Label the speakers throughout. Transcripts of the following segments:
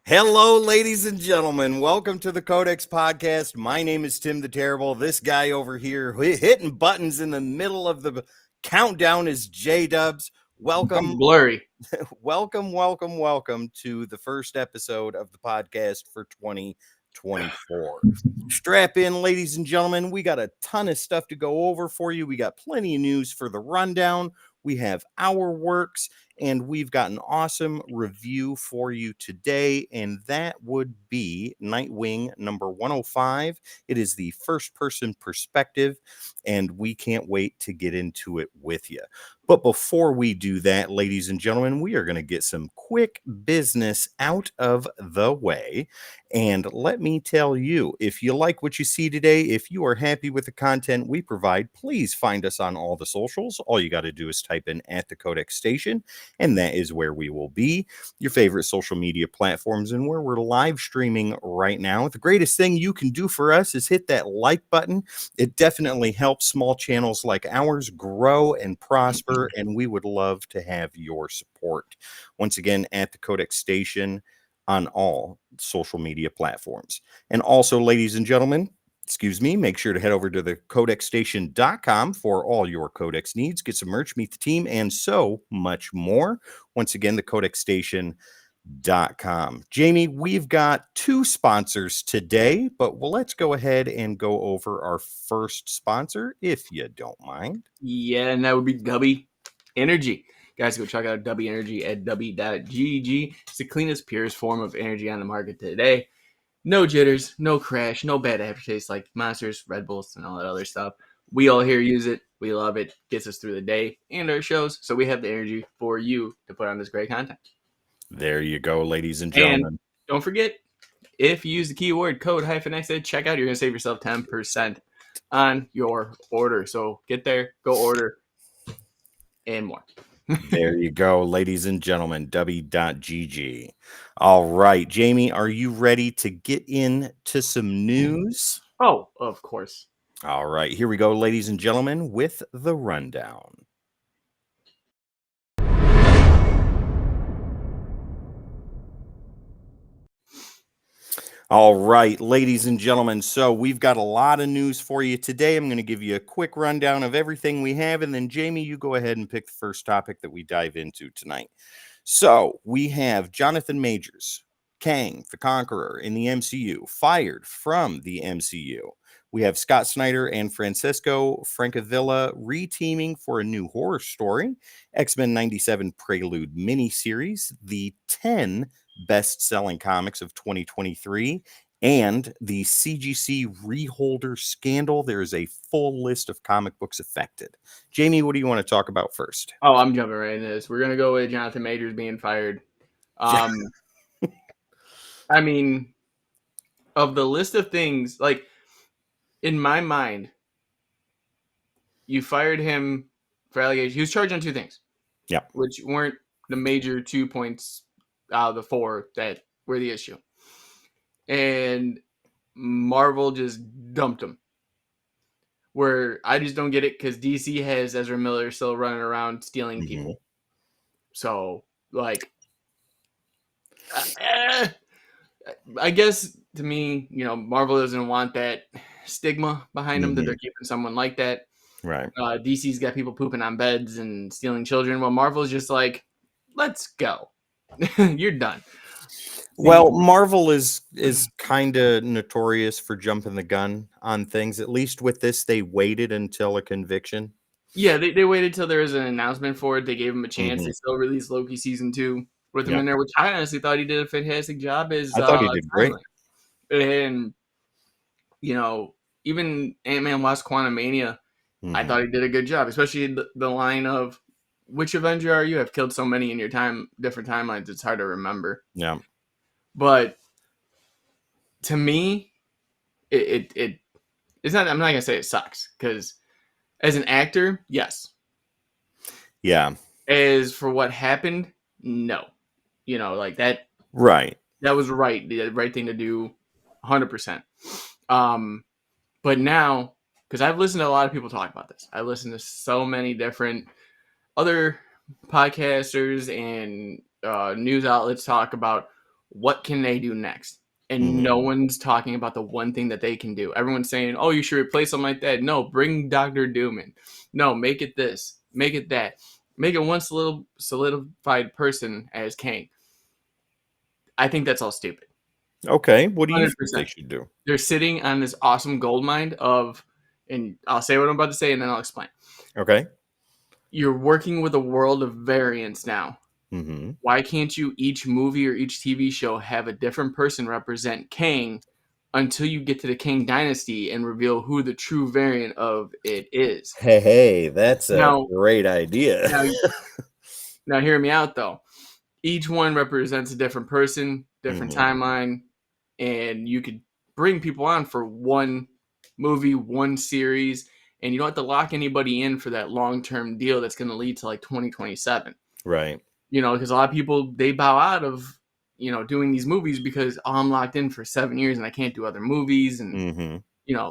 Speaker 1: Hello, ladies and gentlemen. Welcome to the Codex podcast. My name is Tim the Terrible. This guy over here hitting buttons in the middle of the countdown is J Dubs. Welcome,
Speaker 2: Blurry.
Speaker 1: welcome to the first episode of the podcast for 2024. Strap in, ladies and gentlemen. We got a ton of stuff to go over for you. We got plenty of news for the rundown. We have our works, and we've got an awesome review for you today, and that would be Nightwing number 105. It is the first-person perspective, and we can't wait to get into it with you. But before we do that, ladies and gentlemen, we are going to get some quick business out of the way. And let me tell you, if you like what you see today, if you are happy with the content we provide, please find us on all the socials. All you got to do is type in at the Codex Station, and that is where we will be. Your favorite social media platforms and where we're live streaming right now. The greatest thing you can do for us is hit that like button. It definitely helps small channels like ours grow and prosper, and we would love to have your support. Once again, at the Codex Station on all social media platforms. And also, ladies and gentlemen, make sure to head over to the codexstation.com for all your Codex needs. Get some merch, meet the team, and so much more. Once again, the codexstation.com. Jamie, we've got two sponsors today, but let's go ahead and go over our first sponsor, if you don't mind.
Speaker 2: Yeah, and that would be W Energy. Guys, go check out W Energy at w.gg. It's the cleanest, purest form of energy on the market today. No jitters, no crash, no bad aftertaste like Monsters, Red Bulls, and all that other stuff. We all here use it. We love it. Gets us through the day and our shows. So we have the energy for you to put on this great content.
Speaker 1: There you go, ladies and gentlemen.
Speaker 2: And don't forget, if you use the keyword code -X at checkout, you're going to save yourself 10% on your order. So get there, go order, and more.
Speaker 1: There you go, ladies and gentlemen, w.gg. All right, Jamie, are you ready to get into some news?
Speaker 2: Oh, of course.
Speaker 1: All right, here we go, ladies and gentlemen, with the rundown. All right, ladies and gentlemen, so we've got a lot of news for you today. I'm going to give you a quick rundown of everything we have, and then, Jamie, you go ahead and pick the first topic that we dive into tonight. So we have Jonathan Majors, Kang the Conqueror in the MCU, fired from the MCU. We have Scott Snyder and Francesco Francavilla reteaming for a new horror story, X-Men 97 Prelude miniseries, the 10 best-selling comics of 2023, and the CGC reholder scandal. There is a full list of comic books affected. Jamie, what do you want to talk about first?
Speaker 2: Oh, I'm jumping right into this. We're going to go with Jonathan Majors being fired. I mean, of the list of things, like, in my mind, you fired him for allegations. He was charged on two things.
Speaker 1: Yeah.
Speaker 2: Which weren't the major 2 points out of the 4 that were the issue. And Marvel just dumped him. Where I just don't get it, because DC has Ezra Miller still running around stealing people. So, like, I guess to me, Marvel doesn't want that stigma behind them that they're keeping someone like that.
Speaker 1: Right.
Speaker 2: DC's got people pooping on beds and stealing children. Well, Marvel's just like, let's go. You're done.
Speaker 1: Well, Marvel is kind of notorious for jumping the gun on things. At least with this, they waited until a conviction.
Speaker 2: Yeah, they waited till there was an announcement for it. They gave him a chance. They still released Loki season 2 with him in there, which I honestly thought he did a fantastic job as.
Speaker 1: I thought he did great.
Speaker 2: And even Ant-Man Wasp: Quantumania, I thought he did a good job, especially the line of, "Which Avenger are you? I've killed so many in your different timelines. It's hard to remember."
Speaker 1: Yeah.
Speaker 2: But to me, it's not. I'm not gonna say it sucks, because as an actor, yes.
Speaker 1: Yeah.
Speaker 2: As for what happened, no. Like that.
Speaker 1: Right.
Speaker 2: That was right. The right thing to do, 100%. But now, because I've listened to a lot of people talk about this, I listened to so many different other podcasters and news outlets talk about what can they do next? And no one's talking about the one thing that they can do. Everyone's saying, oh, you should replace something like that. No, bring Dr. Doom in. No, make it this, make it that. Make it one solidified person as Kang. I think that's all stupid.
Speaker 1: Okay, what do you think they
Speaker 2: 100%.
Speaker 1: should do?
Speaker 2: They're sitting on this awesome gold mine of, and I'll say what I'm about to say and then I'll explain.
Speaker 1: Okay.
Speaker 2: You're working with a world of variance now.
Speaker 1: Mm-hmm.
Speaker 2: Why can't you, each movie or each TV show, have a different person represent Kang until you get to the Kang Dynasty and reveal who the true variant of it is?
Speaker 1: Hey, that's a
Speaker 2: Now,
Speaker 1: great idea.
Speaker 2: now, now, hear me out though. Each one represents a different person, different timeline, and you could bring people on for one movie, one series, and you don't have to lock anybody in for that long-term deal that's going to lead to like 2027.
Speaker 1: Right.
Speaker 2: Because a lot of people, they bow out of doing these movies because I'm locked in for 7 years and I can't do other movies and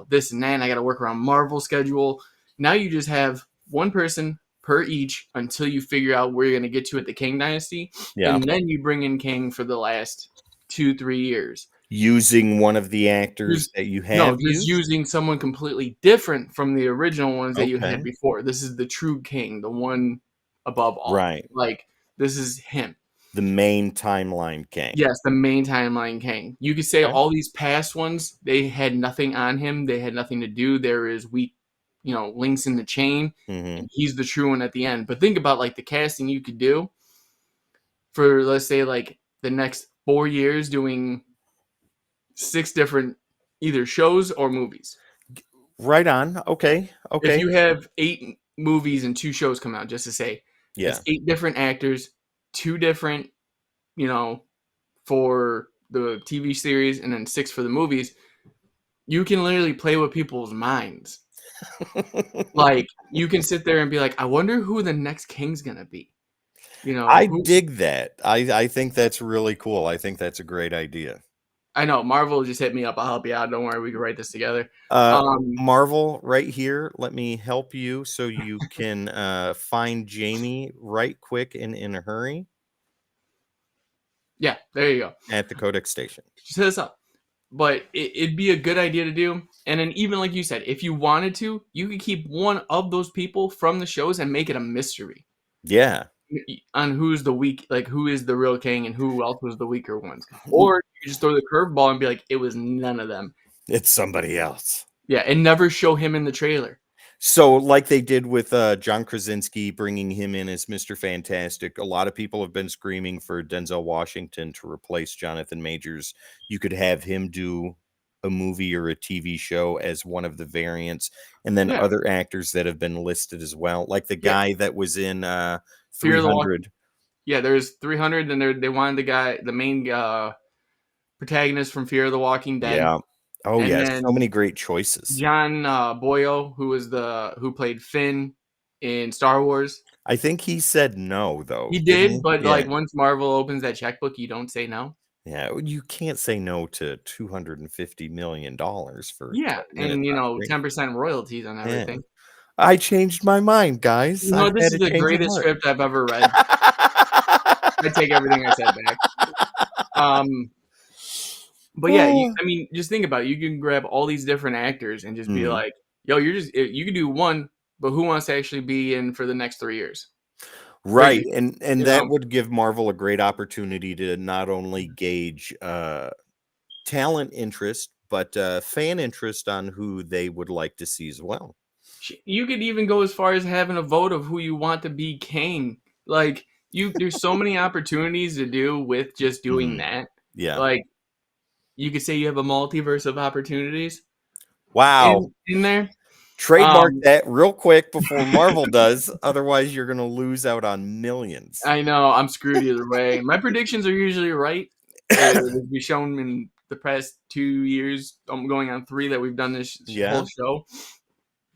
Speaker 2: this and that, and I got to work around Marvel schedule. Now you just have one person per each until you figure out where you're going to get to at the Kang Dynasty, and then you bring in Kang for the last 2-3 years.
Speaker 1: Using one of the actors that you have
Speaker 2: just using someone completely different from the original ones that you had before. This is the true King, the one above all.
Speaker 1: Right.
Speaker 2: Like, this is him.
Speaker 1: The main timeline Kang.
Speaker 2: Yes, the main timeline Kang. You could say all these past ones, they had nothing on him. They had nothing to do. There is weak, links in the chain. And he's the true one at the end. But think about, like, the casting you could do for, let's say, like, the next 4 years doing 6 different either shows or movies.
Speaker 1: Right on. Okay.
Speaker 2: If you have 8 movies and 2 shows come out, just to say, it's 8 different actors, 2 different, for the TV series, and then 6 for the movies. You can literally play with people's minds. Like, you can sit there and be like, I wonder who the next King's gonna be.
Speaker 1: I dig that. I think that's really cool. I think that's a great idea.
Speaker 2: I know. Marvel just hit me up. I'll help you out. Don't worry. We can write this together.
Speaker 1: Marvel, right here. Let me help you so you can find Jamie right quick and in a hurry.
Speaker 2: Yeah, there you go.
Speaker 1: At the CODEX station.
Speaker 2: Just hit us up. But it'd be a good idea to do. And then even like you said, if you wanted to, you could keep one of those people from the shows and make it a mystery.
Speaker 1: Yeah.
Speaker 2: On who's the weak, like who is the real King and who else was the weaker ones. Or you just throw the curveball and be like, it was none of them.
Speaker 1: It's somebody else.
Speaker 2: Yeah, and never show him in the trailer.
Speaker 1: So like they did with John Krasinski, bringing him in as Mr. Fantastic, a lot of people have been screaming for Denzel Washington to replace Jonathan Majors. You could have him do a movie or a TV show as one of the variants, and then other actors that have been listed as well, like the guy that was in 300.
Speaker 2: Yeah, there's 300, and they wanted the main protagonist from Fear of the Walking Dead.
Speaker 1: Yeah. Oh, yeah, so many great choices.
Speaker 2: John Boyle, who played Finn in Star Wars.
Speaker 1: I think he said no, though.
Speaker 2: He did, but like once Marvel opens that checkbook, you don't say no.
Speaker 1: Yeah, you can't say no to $250 million for
Speaker 2: and 10% royalties on everything.
Speaker 1: Yeah. I changed my mind, guys.
Speaker 2: This is the greatest script I've ever read. I take everything I said back. But yeah, just think about it. You can grab all these different actors and just be like, yo, you can do one, but who wants to actually be in for the next 3 years?
Speaker 1: Right. And that would give Marvel a great opportunity to not only gauge talent interest, but fan interest on who they would like to see as well.
Speaker 2: You could even go as far as having a vote of who you want to be King. Like, there's so many opportunities to do with just doing that.
Speaker 1: Yeah.
Speaker 2: Like, you could say you have a multiverse of opportunities.
Speaker 1: Wow.
Speaker 2: In there.
Speaker 1: Trademark that real quick before Marvel does. Otherwise, you're going to lose out on millions.
Speaker 2: I know. I'm screwed either way. My predictions are usually right. We've shown in the past 2 years. I'm going on 3 that we've done this whole show.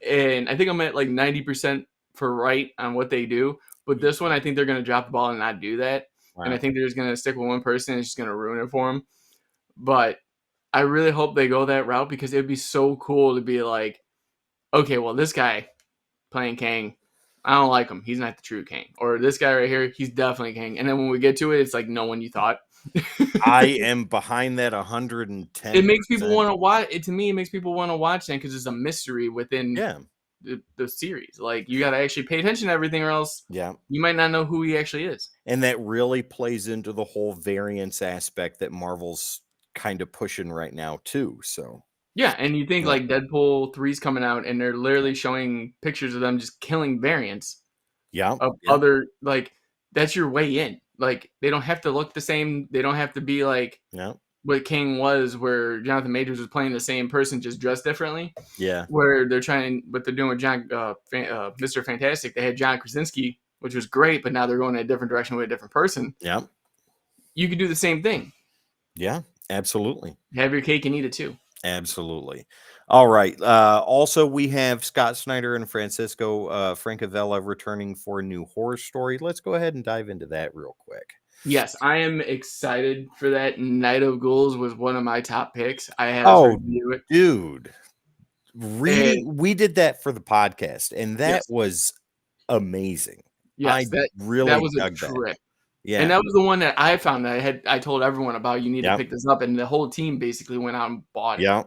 Speaker 2: And I think I'm at like 90% for right on what they do. But this one, I think they're going to drop the ball and not do that. Wow. And I think they're just going to stick with one person and it's just going to ruin it for them. But I really hope they go that route because it would be so cool to be like, okay, well, this guy playing Kang, I don't like him. He's not the true Kang. Or this guy right here, he's definitely Kang. And then when we get to it, it's like no one you thought.
Speaker 1: I am behind that 110%.
Speaker 2: It makes people want to watch it. To me, it makes people want to watch that because it's a mystery within
Speaker 1: Yeah.
Speaker 2: the series. Like you got to actually pay attention to everything, or else
Speaker 1: Yeah.
Speaker 2: you might not know who he actually is.
Speaker 1: And that really plays into the whole variance aspect that Marvel's kind of pushing right now too. So
Speaker 2: Yeah, and you think
Speaker 1: yeah,
Speaker 2: like Deadpool 3's coming out, and they're literally showing pictures of them just killing variants
Speaker 1: yeah,
Speaker 2: of
Speaker 1: yeah,
Speaker 2: other like that's your way in. Like they don't have to look the same. They don't have to be like
Speaker 1: yeah,
Speaker 2: what King was, where Jonathan Majors was playing the same person, just dressed differently.
Speaker 1: yeah,
Speaker 2: Where they're trying, what they're doing with Mr. Fantastic, they had John Krasinski, which was great, but now they're going in a different direction with a different person.
Speaker 1: yeah,
Speaker 2: You could do the same thing.
Speaker 1: yeah, absolutely.
Speaker 2: Have your cake and eat it too.
Speaker 1: Absolutely. All right. Also, we have Scott Snyder and Francesco Francavilla returning for a new horror story. Let's go ahead and dive into that real quick.
Speaker 2: Yes, I am excited for that. Night of Ghouls was one of my top picks. I had us
Speaker 1: Oh,
Speaker 2: review it.
Speaker 1: dude.
Speaker 2: And
Speaker 1: We did that for the podcast, and that
Speaker 2: yes,
Speaker 1: was amazing.
Speaker 2: yes,
Speaker 1: I
Speaker 2: that
Speaker 1: really
Speaker 2: was a
Speaker 1: dug that.
Speaker 2: trip. And
Speaker 1: Yeah.
Speaker 2: that was the one that I found that I told everyone about, you need to
Speaker 1: Yep.
Speaker 2: pick this up, and the whole team basically went out and bought it.
Speaker 1: Yeah.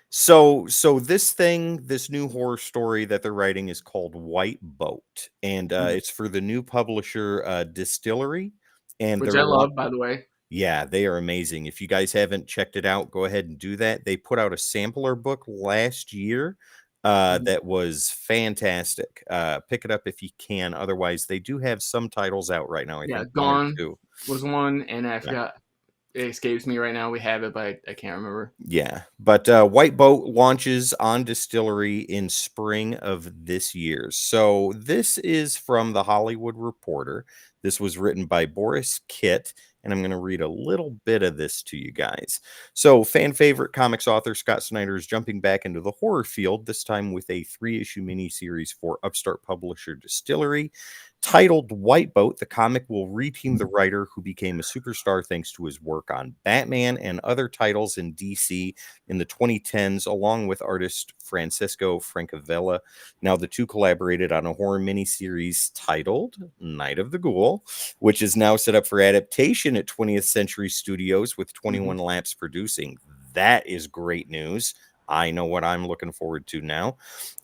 Speaker 1: So this new horror story that they're writing is called White Boat, and
Speaker 2: Mhm.
Speaker 1: it's for the new publisher Distillery, and
Speaker 2: Which
Speaker 1: they're
Speaker 2: I love, by the way.
Speaker 1: yeah, they are amazing. If you guys haven't checked it out, go ahead and do that. They put out a sampler book last year
Speaker 2: Mhm.
Speaker 1: that was fantastic. Pick it up if you can. Otherwise, they do have some titles out right now. I
Speaker 2: Yeah,
Speaker 1: think one or
Speaker 2: Gone
Speaker 1: two.
Speaker 2: was one, and I
Speaker 1: Yeah.
Speaker 2: forgot. It escapes me right now. We have it, but I can't remember.
Speaker 1: Yeah, but White Boat launches on Distillery in spring of this year. So this is from the Hollywood Reporter. This was written by Boris Kitt, and I'm going to read a little bit of this to you guys. So, fan favorite comics author Scott Snyder is jumping back into the horror field, this time with a 3-issue miniseries for upstart publisher Distillery. Titled White Boat, the comic will reteam the writer who became a superstar thanks to his work on Batman and other titles in DC in the 2010s, along with artist Francesco Francavilla. Now, the two collaborated on a horror miniseries titled Night of the Ghoul, which is now set up for adaptation at 20th Century Studios with
Speaker 2: Mhm.
Speaker 1: 21 Laps producing. That is great news. I know what I'm looking forward to now.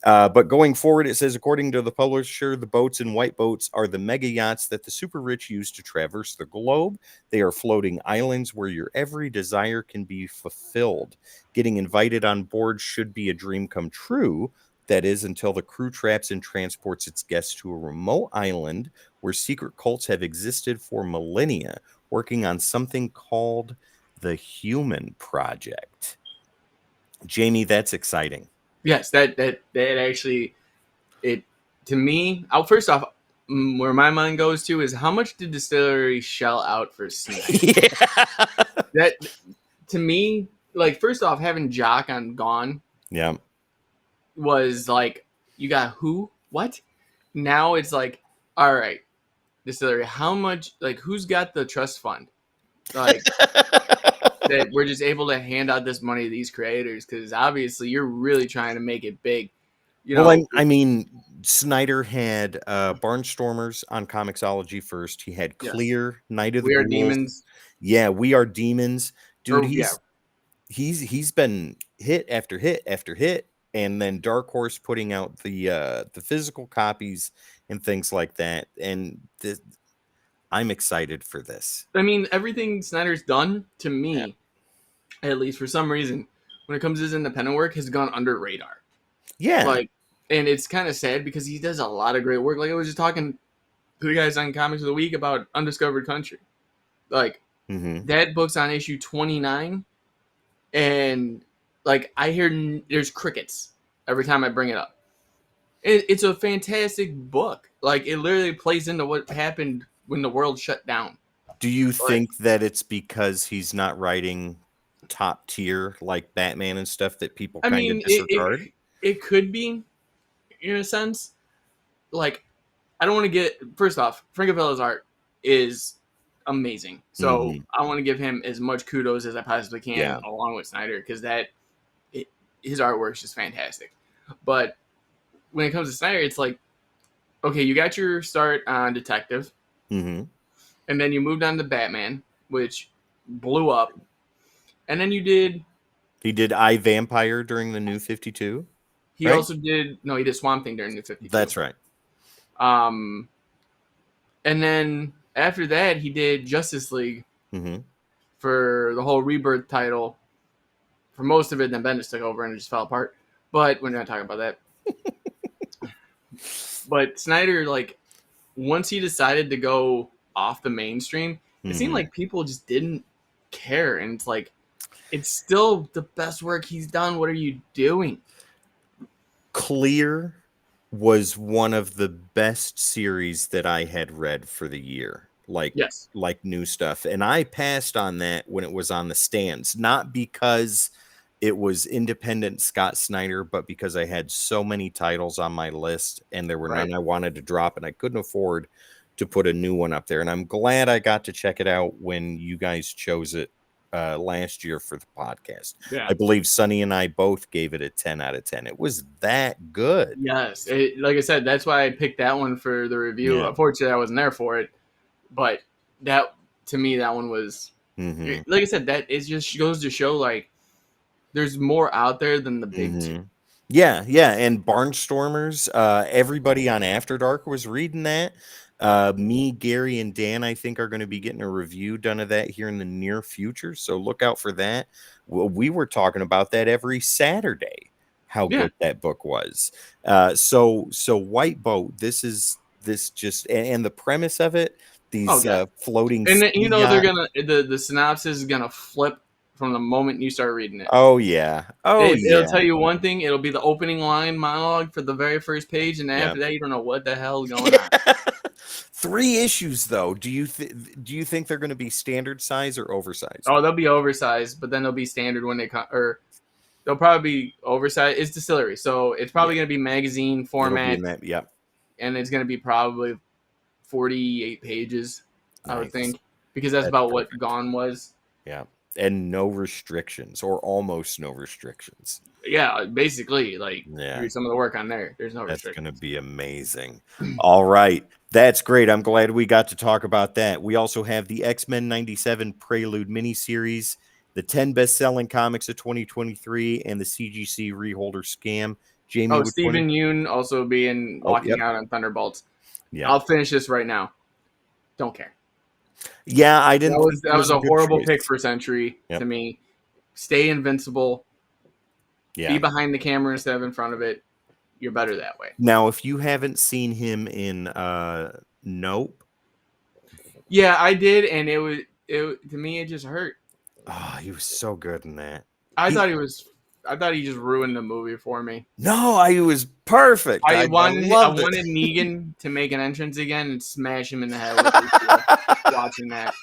Speaker 1: But going forward, it says, according to the publisher, the boats and White Boats are the mega yachts that the super rich use to traverse the globe. They are floating islands where your every desire can be fulfilled. Getting invited on board should be a dream come true. That is, until the crew traps and transports its guests to a remote island where secret cults have existed for millennia, working on something called the Human Project. Jamie, that's exciting.
Speaker 2: Yes, that actually, it to me. First off, where my mind goes to is how much did Distillery shell out for Snyder?
Speaker 1: Yeah.
Speaker 2: That to me, like first off, having Jock on Gone
Speaker 1: Yeah.
Speaker 2: was like, you got who? What? Now it's like, all right, Distillery, how much? Like, who's got the trust fund? Like that we're just able to hand out this money to these creators because obviously you're really trying to make it big. You
Speaker 1: Well,
Speaker 2: know,
Speaker 1: I mean, Snyder had Barnstormers on Comixology first. He had
Speaker 2: yes,
Speaker 1: Clear, Night of the
Speaker 2: We Are
Speaker 1: Ghouls.
Speaker 2: Demons,
Speaker 1: Yeah, We Are Demons. Dude,
Speaker 2: or yeah,
Speaker 1: he's been hit after hit after hit, and then Dark Horse putting out the physical copies and things like that. And I'm excited for this.
Speaker 2: I mean, everything Snyder's done to
Speaker 1: Yeah.
Speaker 2: me, at least for some reason, when it comes to his independent work, has gone under radar.
Speaker 1: Yeah.
Speaker 2: Like, and it's kind of sad because he does a lot of great work. Like I was just talking to the guys on Comics of the Week about Undiscovered Country. Like
Speaker 1: Mm-hmm.
Speaker 2: that book's on issue 29, and like I hear there's crickets every time I bring it up. It's a fantastic book. Like it literally plays into what happened when the world shut down.
Speaker 1: Do you
Speaker 2: Like
Speaker 1: think that it's because he's not writing top tier like Batman and stuff that people
Speaker 2: I
Speaker 1: kind of
Speaker 2: mean,
Speaker 1: disregard?
Speaker 2: it could be in a sense. Like I don't want to get first off, Francavilla's art is amazing. So
Speaker 1: Mm-hmm.
Speaker 2: I want to give him as much kudos as I possibly can,
Speaker 1: Yeah.
Speaker 2: along with Snyder, because his artwork is just fantastic. But when it comes to Snyder, it's like, okay, you got your start on Detective,
Speaker 1: Mm-hmm.
Speaker 2: and then you moved on to Batman, which blew up. And then you did.
Speaker 1: He did I Vampire during the New 52.
Speaker 2: He
Speaker 1: Right?
Speaker 2: also did. No, he did Swamp Thing during New 52.
Speaker 1: That's right.
Speaker 2: And then after that, he did Justice League
Speaker 1: Mm-hmm.
Speaker 2: for the whole Rebirth title. For most of it, then Bendis took over and it just fell apart. But we're not talking about that. But Snyder, like, once he decided to go off the mainstream, it seemed like people just didn't care. And it's like, it's still the best work he's done. What are you doing?
Speaker 1: Clear was one of the best series that I had read for the year.
Speaker 2: Yes.
Speaker 1: Like new stuff. And I passed on that when it was on the stands, not because it was independent Scott Snyder, but because I had so many titles on my list and there were none I wanted to drop and I couldn't afford to put a new one up there. And I'm glad I got to check it out when you guys chose it last year for the podcast.
Speaker 2: Yeah.
Speaker 1: I believe Sonny and I both gave it a 10 out of 10. It was that good.
Speaker 2: Yes. Like I said, that's why I picked that one for the review.
Speaker 1: Yeah.
Speaker 2: Unfortunately, I wasn't there for it. But that, to me, that one was, like I said, that it just goes to show, like, there's more out there than the big two.
Speaker 1: Yeah, yeah. And Barnstormers, everybody on After Dark was reading that. Me, Gary, and Dan, I think, are going to be getting a review done of that here in the near future. So look out for that. We were talking about that every Saturday, how good that book was. So White Boat, this just, and the premise of it, these floating.
Speaker 2: And you know, they're going to, the synopsis is going to flip from the moment you start reading it.
Speaker 1: Oh, yeah.
Speaker 2: It'll tell you one thing. It'll be the opening line monologue for the very first page. And after that, you don't know what the hell is going on.
Speaker 1: 3 issues, though. Do you think they're going to be standard size or oversized?
Speaker 2: Oh, they'll be oversized, but then they'll be standard when they come, or they'll probably be oversized. It's distillery, so it's probably going to be magazine format. And it's going to be probably 48 pages, I would think, because that's about what Gone was.
Speaker 1: Yeah, and no restrictions, or almost no restrictions.
Speaker 2: Yeah, basically, like, read some of the work on there. There's no restrictions.
Speaker 1: That's going to be amazing. All right. That's great. I'm glad we got to talk about that. We also have the X-Men 97 Prelude miniseries, the 10 best-selling comics of 2023, and the CGC Reholder Scam. Jamie,
Speaker 2: oh, Stephen Yoon also being walking out on Thunderbolts.
Speaker 1: Yeah,
Speaker 2: I'll finish this right now. Don't care.
Speaker 1: Yeah, I didn't.
Speaker 2: That was a horrible pick for Century to me. Stay invincible. Yeah. Be behind the camera instead of in front of it. You're better that way.
Speaker 1: Now, if you haven't seen him in Nope.
Speaker 2: Yeah, I did, and it to me it just hurt.
Speaker 1: Oh, he was so good in that.
Speaker 2: I thought he just ruined the movie for me.
Speaker 1: No, he was perfect.
Speaker 2: I wanted Negan to make an entrance again and smash him in the head with watching that.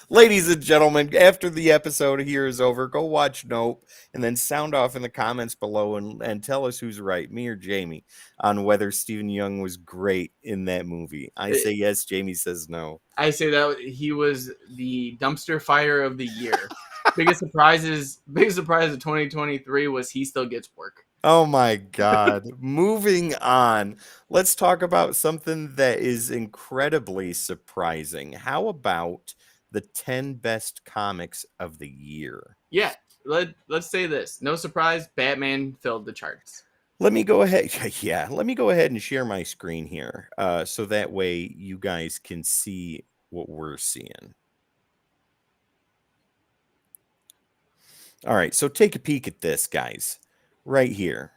Speaker 1: Ladies and gentlemen, after the episode here is over, go watch Nope and then sound off in the comments below and tell us who's right, me or Jamie, on whether Stephen Young was great in that movie. I say yes, Jamie says no.
Speaker 2: I say that he was the dumpster fire of the year. biggest surprise of 2023 was he still gets work.
Speaker 1: Oh my God. Moving on. Let's talk about something that is incredibly surprising. How about the 10 best comics of the year?
Speaker 2: Yeah, let's say this. No surprise, Batman filled the charts.
Speaker 1: Let me go ahead. Yeah, let me go ahead and share my screen here so that way you guys can see what we're seeing. All right, so take a peek at this, guys. Right here.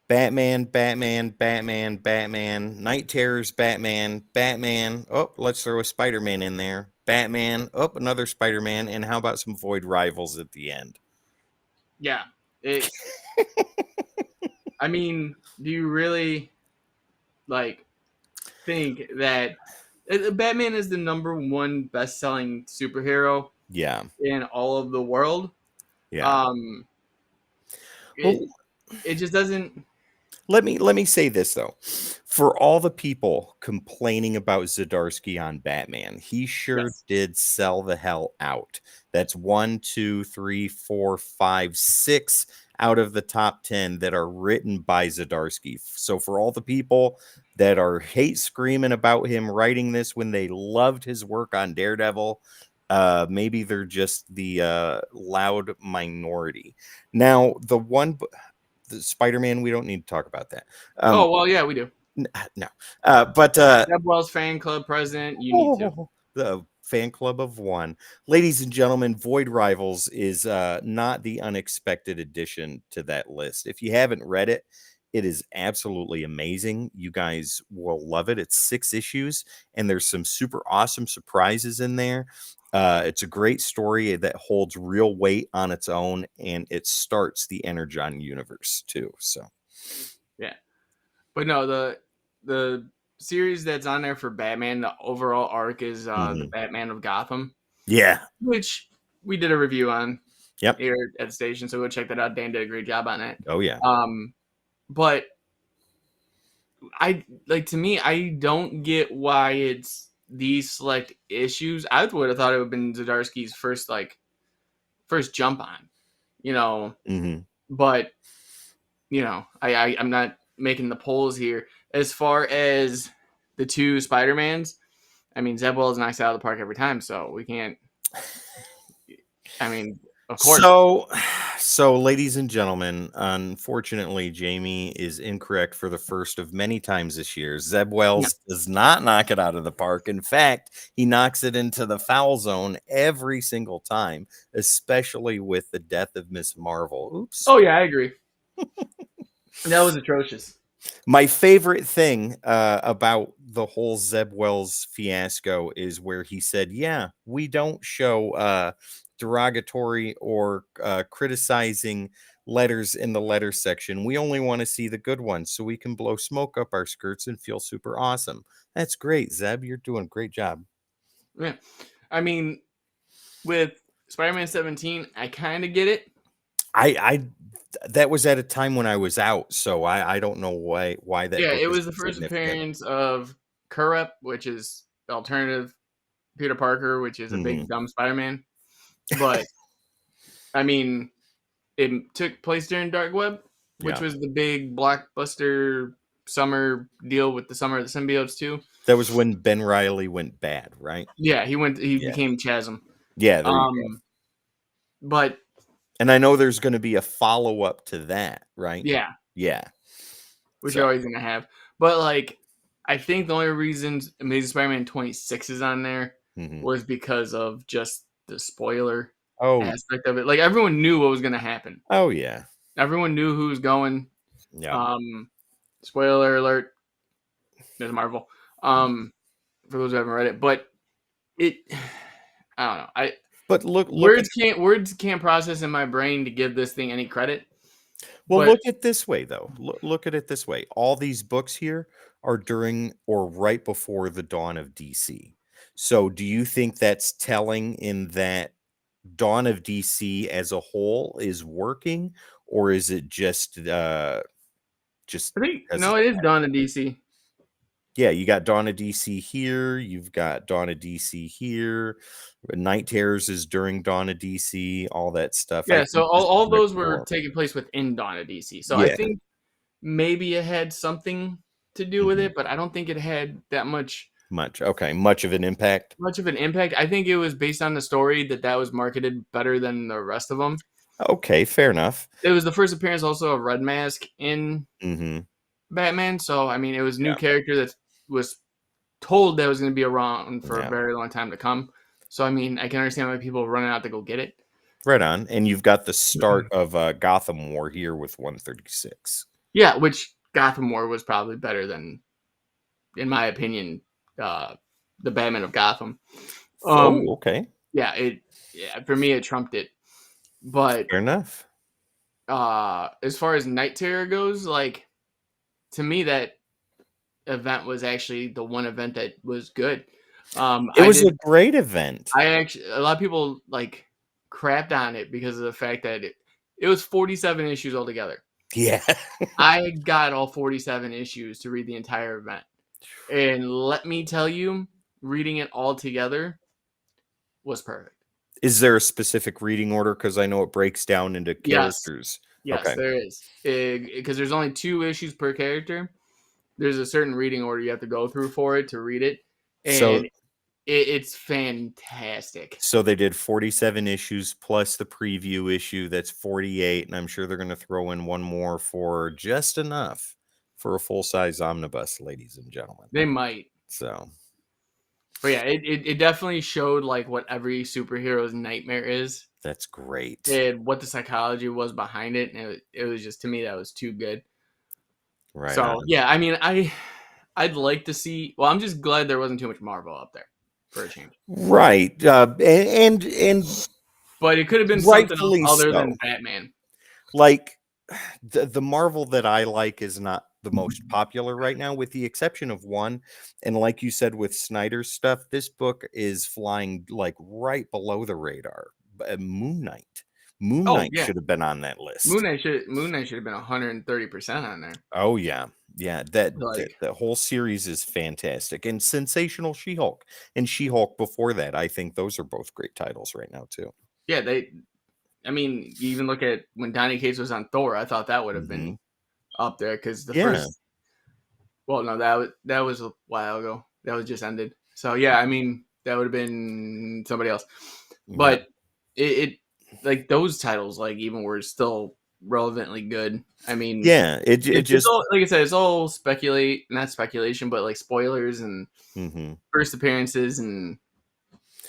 Speaker 1: Batman, Night Terrors, Batman. Oh, let's throw a Spider-Man in there. Batman. Oh, another Spider-Man. And how about some Void Rivals at the end?
Speaker 2: Yeah. I mean, do you really think that Batman is the #1 best-selling superhero?
Speaker 1: Yeah.
Speaker 2: In all of the world.
Speaker 1: Yeah.
Speaker 2: It just doesn't.
Speaker 1: Let me say this though. For all the people complaining about Zdarsky on Batman, he sure did sell the hell out. That's 1, 2, 3, 4, 5, 6 out of the top 10 that are written by Zdarsky. So for all the people that are hate screaming about him writing this when they loved his work on Daredevil, maybe they're just the loud minority. Now, the Spider-Man, we don't need to talk about that.
Speaker 2: Oh well, yeah, we do.
Speaker 1: No, but
Speaker 2: Zeb Wells fan club president, you need to.
Speaker 1: the fan club of one. Ladies and gentlemen, Void Rivals is not the unexpected addition to that list. If you haven't read it, it is absolutely amazing. You guys will love it. It's 6 issues, and there's some super awesome surprises in there. It's a great story that holds real weight on its own, and it starts the Energon universe too. So,
Speaker 2: Yeah, but no, the series that's on there for Batman, the overall arc is the Batman of Gotham,
Speaker 1: yeah,
Speaker 2: which we did a review on
Speaker 1: yep.
Speaker 2: here at the station, so go check that out. Dan did a great job on it.
Speaker 1: Oh yeah.
Speaker 2: But to me, I don't get why it's these select issues. I would have thought it would have been Zdarsky's first jump on, but I'm not making the polls here. As far as the 2 Spider-Mans, I mean, Zeb Wells knocks it out of the park every time, so we can't. I mean, of course.
Speaker 1: So, ladies and gentlemen, unfortunately, Jamie is incorrect for the first of many times this year. Zeb Wells does not knock it out of the park. In fact, he knocks it into the foul zone every single time, especially with the death of Miss Marvel. Oops.
Speaker 2: Oh yeah, I agree. That was atrocious.
Speaker 1: My favorite thing about the whole Zeb Wells fiasco is where he said, yeah, we don't show derogatory or criticizing letters in the letter section. We only want to see the good ones so we can blow smoke up our skirts and feel super awesome. That's great, Zeb. You're doing a great job.
Speaker 2: Yeah. I mean, with Spider-Man 17, I kind of get it.
Speaker 1: I that was at a time when I was out, so I don't know why that.
Speaker 2: Yeah,
Speaker 1: book
Speaker 2: it
Speaker 1: is
Speaker 2: was the first
Speaker 1: significant.
Speaker 2: appearance of Kurep, which is the alternative Peter Parker, which is a big dumb Spider-Man. But I mean, it took place during Dark Web, which was the big blockbuster summer deal with the Summer of the Symbiotes too.
Speaker 1: That was when Ben Reilly went bad, right?
Speaker 2: Yeah, he became Chasm.
Speaker 1: Yeah, there you go.
Speaker 2: But
Speaker 1: and I know there's going to be a follow-up to that, right?
Speaker 2: Yeah. Which you're always going to have. But I think the only reason Amazing Spider-Man 26 is on there was because of just the spoiler aspect of it. Like, everyone knew what was going to happen.
Speaker 1: Oh, yeah.
Speaker 2: Everyone knew who was going.
Speaker 1: Yeah.
Speaker 2: Spoiler alert. There's Marvel. For those who haven't read it. But I don't know.
Speaker 1: But look
Speaker 2: words can't process in my brain to give this thing any credit.
Speaker 1: Well, look at it this way, though. Look at it this way. All these books here are during or right before the dawn of DC. So do you think that's telling in that Dawn of DC as a whole is working, or is it just
Speaker 2: I think no, it is Dawn of DC.
Speaker 1: Yeah, you got Dawn of DC here. You've got Dawn of DC here. Night Terrors is during Dawn of DC. All that stuff.
Speaker 2: Yeah, so all those were taking place within Dawn of DC. So I think maybe it had something to do with it, but I don't think it had that much
Speaker 1: of an impact.
Speaker 2: I think it was based on the story that was marketed better than the rest of them.
Speaker 1: Okay, fair enough.
Speaker 2: It was the first appearance also of Red Mask in Batman, so I mean it was a new character that was told that was going to be around for a very long time to come. So I mean I can understand why people were running out to go get it.
Speaker 1: Right on. And you've got the start of Gotham War here with 136.
Speaker 2: Yeah, which Gotham War was probably better than, in my opinion, the Batman of Gotham.
Speaker 1: Okay.
Speaker 2: Yeah, for me it trumped it. But
Speaker 1: fair enough.
Speaker 2: As far as Night Terror goes, to me that event was actually the one event that was good.
Speaker 1: It was a great event.
Speaker 2: A lot of people crapped on it because of the fact that it was 47 issues altogether.
Speaker 1: Yeah.
Speaker 2: I got all 47 issues to read the entire event. And let me tell you, reading it all together was perfect.
Speaker 1: Is there a specific reading order? Because I know it breaks down into
Speaker 2: Yes,
Speaker 1: characters.
Speaker 2: yes,
Speaker 1: Okay.
Speaker 2: there is. Because there's only 2 issues per character. There's a certain reading order you have to go through for it to read it,
Speaker 1: So
Speaker 2: and it's fantastic.
Speaker 1: so they did 47 issues plus the preview issue. That's 48, and I'm sure they're going to throw in one more for just enough for a full-size omnibus, ladies and gentlemen.
Speaker 2: They might.
Speaker 1: So
Speaker 2: But yeah, it definitely showed like what every superhero's nightmare is
Speaker 1: that's great.
Speaker 2: and what the psychology was behind it. And it was just, to me, that was too good.
Speaker 1: Right
Speaker 2: So
Speaker 1: on.
Speaker 2: yeah, I mean, I'd like to see. Well, I'm just glad there wasn't too much Marvel up there for a change.
Speaker 1: Right. And
Speaker 2: But it could have been something else
Speaker 1: rightfully
Speaker 2: other
Speaker 1: so.
Speaker 2: than Batman.
Speaker 1: Like the Marvel that I like is not the most popular right now, with the exception of one. And like you said with Snyder's stuff, this book is flying like right below the radar. Moon Knight. Moon
Speaker 2: Oh
Speaker 1: Knight
Speaker 2: yeah,
Speaker 1: should have been on that list.
Speaker 2: Moon Knight should have been 130% on there.
Speaker 1: Oh yeah. Yeah, that
Speaker 2: Like,
Speaker 1: the whole series is fantastic. And Sensational She-Hulk and She-Hulk before that. I think those are both great titles right now too.
Speaker 2: yeah, I mean, you even look at when Donny Cates was on Thor. I thought that would have been up there because the
Speaker 1: Yeah.
Speaker 2: first. Well, no, that was a while ago. That was just ended. So yeah, I mean, that would have been somebody else. But it like those titles, like even were still relevantly good. I mean,
Speaker 1: Yeah, it
Speaker 2: it's
Speaker 1: just
Speaker 2: all, like I said, it's all not speculation, but like spoilers and first appearances, and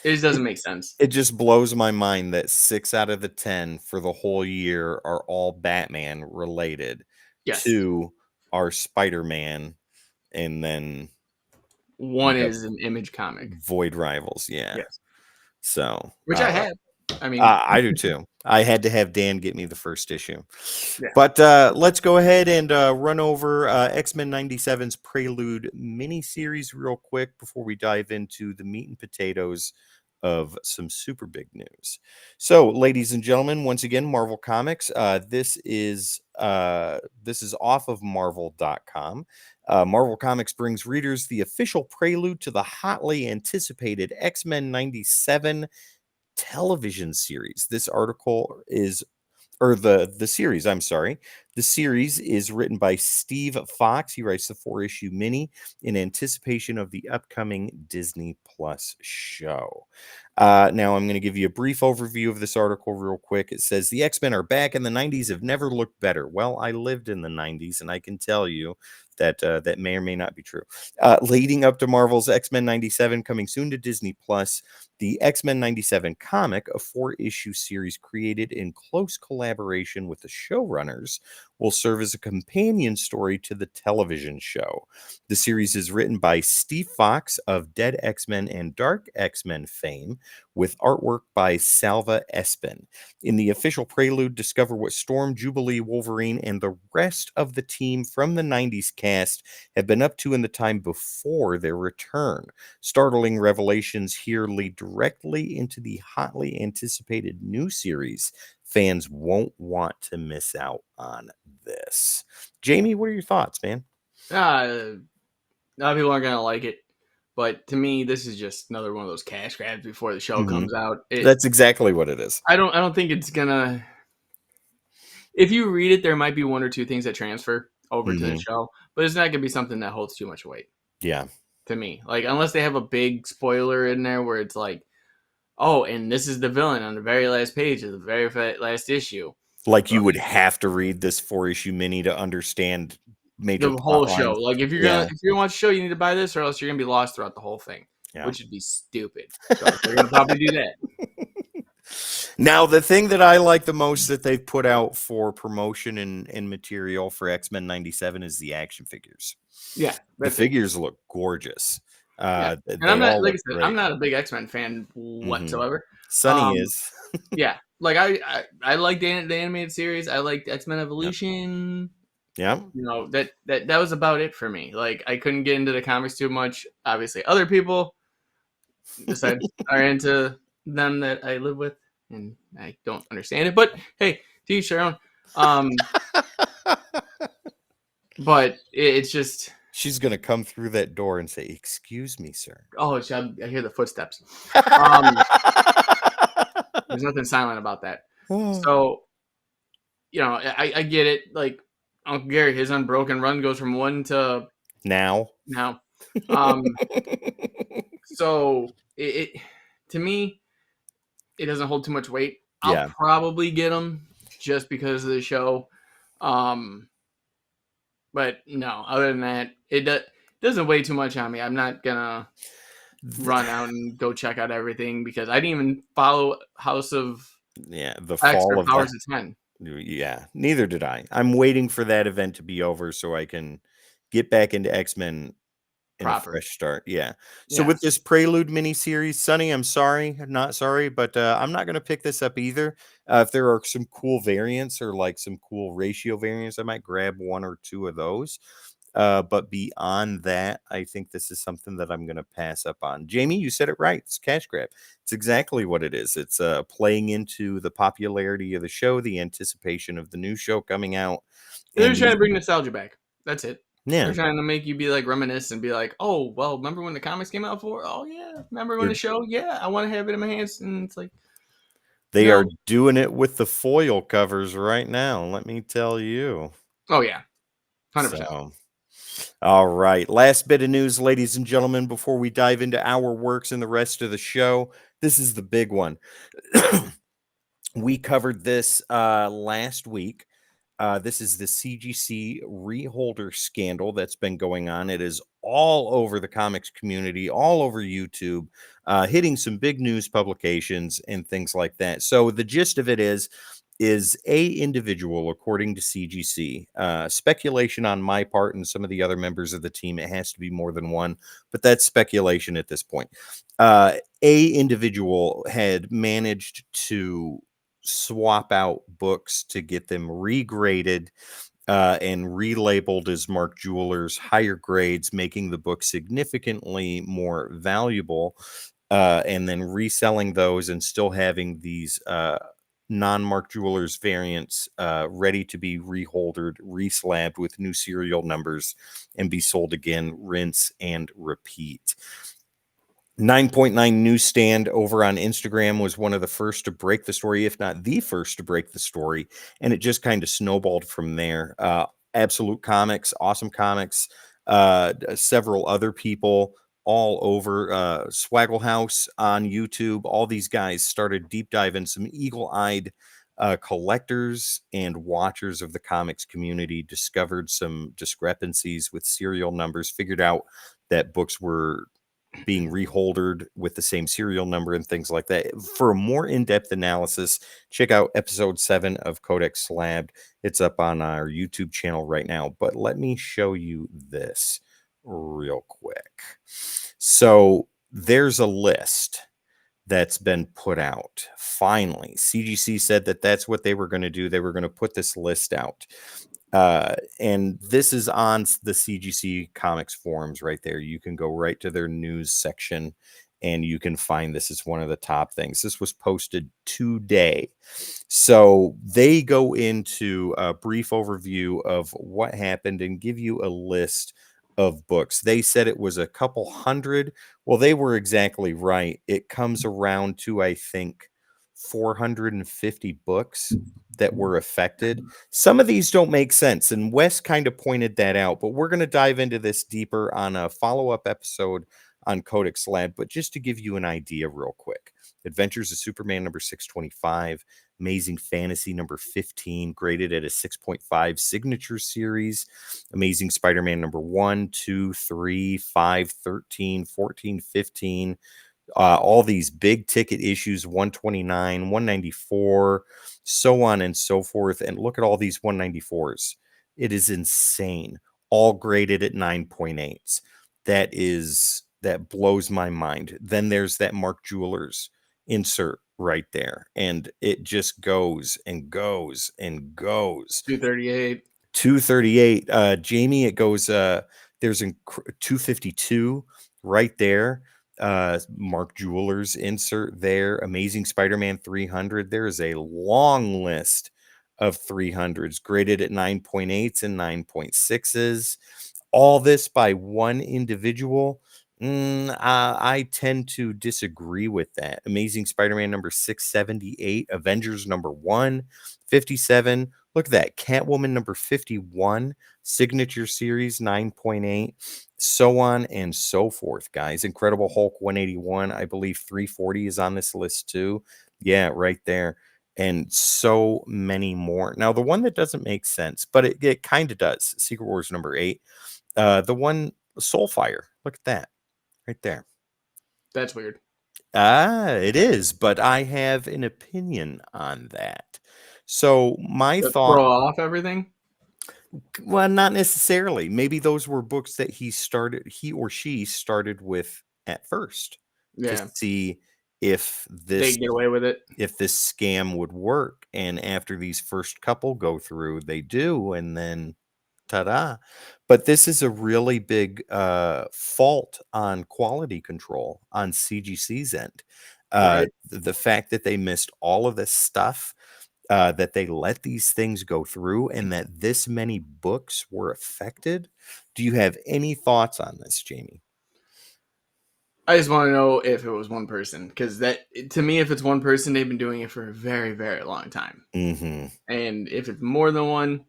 Speaker 2: it just doesn't make sense.
Speaker 1: it just blows my mind that 6 out of the 10 for the whole year are all Batman related.
Speaker 2: Yes,
Speaker 1: 2 are Spider-Man, and then
Speaker 2: one
Speaker 1: the
Speaker 2: is an Image comic.
Speaker 1: Void Rivals. Yeah.
Speaker 2: Yes,
Speaker 1: So
Speaker 2: which I have. I mean,
Speaker 1: I do too. I had to have Dan get me the first issue.
Speaker 2: Yeah.
Speaker 1: But let's go ahead and run over X-Men 97's Prelude miniseries real quick before we dive into the meat and potatoes of some super big news. So, ladies and gentlemen, once again, Marvel Comics. This is off of Marvel.com. Marvel Comics brings readers the official prelude to the hotly anticipated X-Men 97 television series. This article is, or the series, I'm sorry. The series is written by Steve Fox. He writes the 4-issue mini in anticipation of the upcoming Disney Plus show. Now, I'm going to give you a brief overview of this article real quick. It says, the X-Men are back, and the 90s have never looked better. Well, I lived in the 90s, and I can tell you that that may or may not be true. Leading up to Marvel's X-Men 97 coming soon to Disney Plus, the X-Men 97 comic, a 4-issue series created in close collaboration with the showrunners, will serve as a companion story to the television show. The series is written by Steve Fox of Dead X-Men and Dark X-Men fame, with artwork by Salva Espin. In the official prelude, discover what Storm, Jubilee, Wolverine, and the rest of the team from the 90s cast have been up to in the time before their return. Startling revelations here lead directly into the hotly anticipated new series. Fans won't want to miss out on this. Jamie, what are your thoughts, man?
Speaker 2: a lot of people aren't gonna like it, but to me, this is just another one of those cash grabs before the show comes out.
Speaker 1: That's exactly what it is.
Speaker 2: I don't think it's gonna. If you read it, there might be 1 or 2 things that transfer over to the show, but it's not gonna be something that holds too much weight.
Speaker 1: Yeah.
Speaker 2: To me, like, unless they have a big spoiler in there where it's like, oh, and this is the villain on the very last page of the very last issue.
Speaker 1: Like, you would have to read this 4-issue mini to understand major
Speaker 2: The whole
Speaker 1: plot
Speaker 2: show.
Speaker 1: lines.
Speaker 2: Like, if you're gonna watch the show, you need to buy this, or else you're gonna be lost throughout the whole thing, which would be stupid. So they're gonna probably do that.
Speaker 1: Now, the thing that I like the most that they've put out for promotion and material for X-Men 97 is the action figures.
Speaker 2: Yeah,
Speaker 1: the figures look gorgeous.
Speaker 2: And I'm not, like I said, I'm not a big X-Men fan whatsoever.
Speaker 1: Sunny is.
Speaker 2: Yeah, like I like the animated series. I liked X-Men Evolution.
Speaker 1: Yeah,
Speaker 2: you know, that was about it for me. Like, I couldn't get into the comics too much. Obviously, other people are into them that I live with, and I don't understand it. But hey, to each their own. But it's just,
Speaker 1: she's gonna come through that door and say, "Excuse me, sir."
Speaker 2: Oh, I hear the footsteps. There's nothing silent about that.
Speaker 1: Oh.
Speaker 2: So, I get it. Like Uncle Gary, his unbroken run goes from 1 to
Speaker 1: Now.
Speaker 2: now. Um, so it to me, it doesn't hold too much weight. I'll
Speaker 1: Yeah.
Speaker 2: probably get them just because of the show. But no, other than that, doesn't weigh too much on me. I'm not gonna run out and go check out everything because I didn't even follow House of
Speaker 1: Yeah, the
Speaker 2: X
Speaker 1: fall
Speaker 2: or
Speaker 1: of
Speaker 2: Powers
Speaker 1: the
Speaker 2: of 10
Speaker 1: yeah, neither did I. I'm waiting for that event to be over so I can get back into X-Men in a
Speaker 2: proper.
Speaker 1: fresh start. Yeah. So with
Speaker 2: Yes.
Speaker 1: this Prelude miniseries, Sonny, I'm sorry, not sorry, but I'm not going to pick this up either. If there are some cool variants or like some cool ratio variants, I might grab one or two of those. But beyond that, I think this is something that I'm going to pass up on. Jamie, you said it right. It's cash grab. It's exactly what it is. It's playing into the popularity of the show, the anticipation of the new show coming out.
Speaker 2: They're
Speaker 1: And
Speaker 2: trying to bring nostalgia back. That's it. They're
Speaker 1: yeah,
Speaker 2: trying to make you be like reminisce and be like, oh, well, remember when the comics came out for? Oh yeah, remember when the
Speaker 1: they're
Speaker 2: show? Yeah, I want to have it in my hands, and it's like,
Speaker 1: They are
Speaker 2: no.
Speaker 1: doing it with the foil covers right now, let me tell you.
Speaker 2: Oh yeah, 100%.
Speaker 1: So, all right. Last bit of news, ladies and gentlemen, before we dive into our works and the rest of the show. This is the big one. We covered this last week. This is the CGC reholder scandal that's been going on. It is all over the comics community, all over YouTube, hitting some big news publications and things like that. So the gist of it is a individual, according to CGC, speculation on my part and some of the other members of the team. It has to be more than one, but that's speculation at this point. A individual had managed to swap out books to get them regraded and relabeled as Mark Jewelers, higher grades, making the book significantly more valuable, and then reselling those and still having these non-Mark Jewelers variants ready to be reholdered, reslabbed with new serial numbers and be sold again, rinse and repeat. 9.9 Newsstand over on Instagram was one of the first to break the story, if not the first to break the story. And it just kind of snowballed from there. Absolute Comics, Awesome Comics, several other people all over Swaggle House on YouTube. All these guys started deep diving. Some eagle-eyed collectors and watchers of the comics community discovered some discrepancies with serial numbers, figured out that books were being reholdered with the same serial number and things like that. For a more in-depth analysis, check out episode 7 of Codex Slabbed. It's up on our YouTube channel right now. But let me show you this real quick. So there's a list that's been put out. Finally, CGC said that that's what they were going to do. They were going to put this list out. And this is on the CGC Comics forums right there. You can go right to their news section and you can find this as one of the top things. This was posted today. So they go into a brief overview of what happened and give you a list of books. They said it was a couple hundred. Well, they were exactly right. It comes around to, I think, 450 books that were affected. Some of these don't make sense, and Wes kind of pointed that out, but we're going to dive into this deeper on a follow-up episode on Codex Lab. But just to give you an idea real quick, Adventures of Superman number 625, Amazing Fantasy number 15, graded at a 6.5 signature series, Amazing Spider-Man number 1, 2, 3, 5, 13, 14, 15, all these big ticket issues, 129, 194, so on and so forth. And look at all these 194s. It is insane. All graded at 9.8s. That blows my mind. Then there's that Mark Jewelers insert right there. And it just goes and goes and goes.
Speaker 2: 238.
Speaker 1: 238. Jamie, it goes, there's 252 right there. Mark Jewelers insert there. Amazing Spider-Man 300. There is a long list of 300s graded at 9.8s and 9.6s. All this by one individual. I tend to disagree with that. Amazing Spider-Man number 678, Avengers number 157. Look at that. Catwoman number 51, Signature Series 9.8, so on and so forth, guys. Incredible Hulk 181. I believe 340 is on this list too. Yeah, right there. And so many more. Now, the one that doesn't make sense, but it kind of does. Secret Wars number 8. The one Soulfire. Look at that. Right there.
Speaker 2: That's weird.
Speaker 1: It is, but I have an opinion on that. So my
Speaker 2: To
Speaker 1: thought,
Speaker 2: throw off everything.
Speaker 1: well, not necessarily. Maybe those were books that he or she started with at first to
Speaker 2: Yeah,
Speaker 1: see if
Speaker 2: they
Speaker 1: this
Speaker 2: get away with it.
Speaker 1: scam would work. And after these first couple go through, they do, and then ta-da. But this is a really big fault on quality control on CGC's end.
Speaker 2: Right.
Speaker 1: The fact that they missed all of this stuff, that they let these things go through, and that this many books were affected. Do you have any thoughts on this, Jamie?
Speaker 2: I just want to know if it was one person, because that, to me, if it's one person, they've been doing it for a very, very long time.
Speaker 1: Mm-hmm.
Speaker 2: And if it's more than one,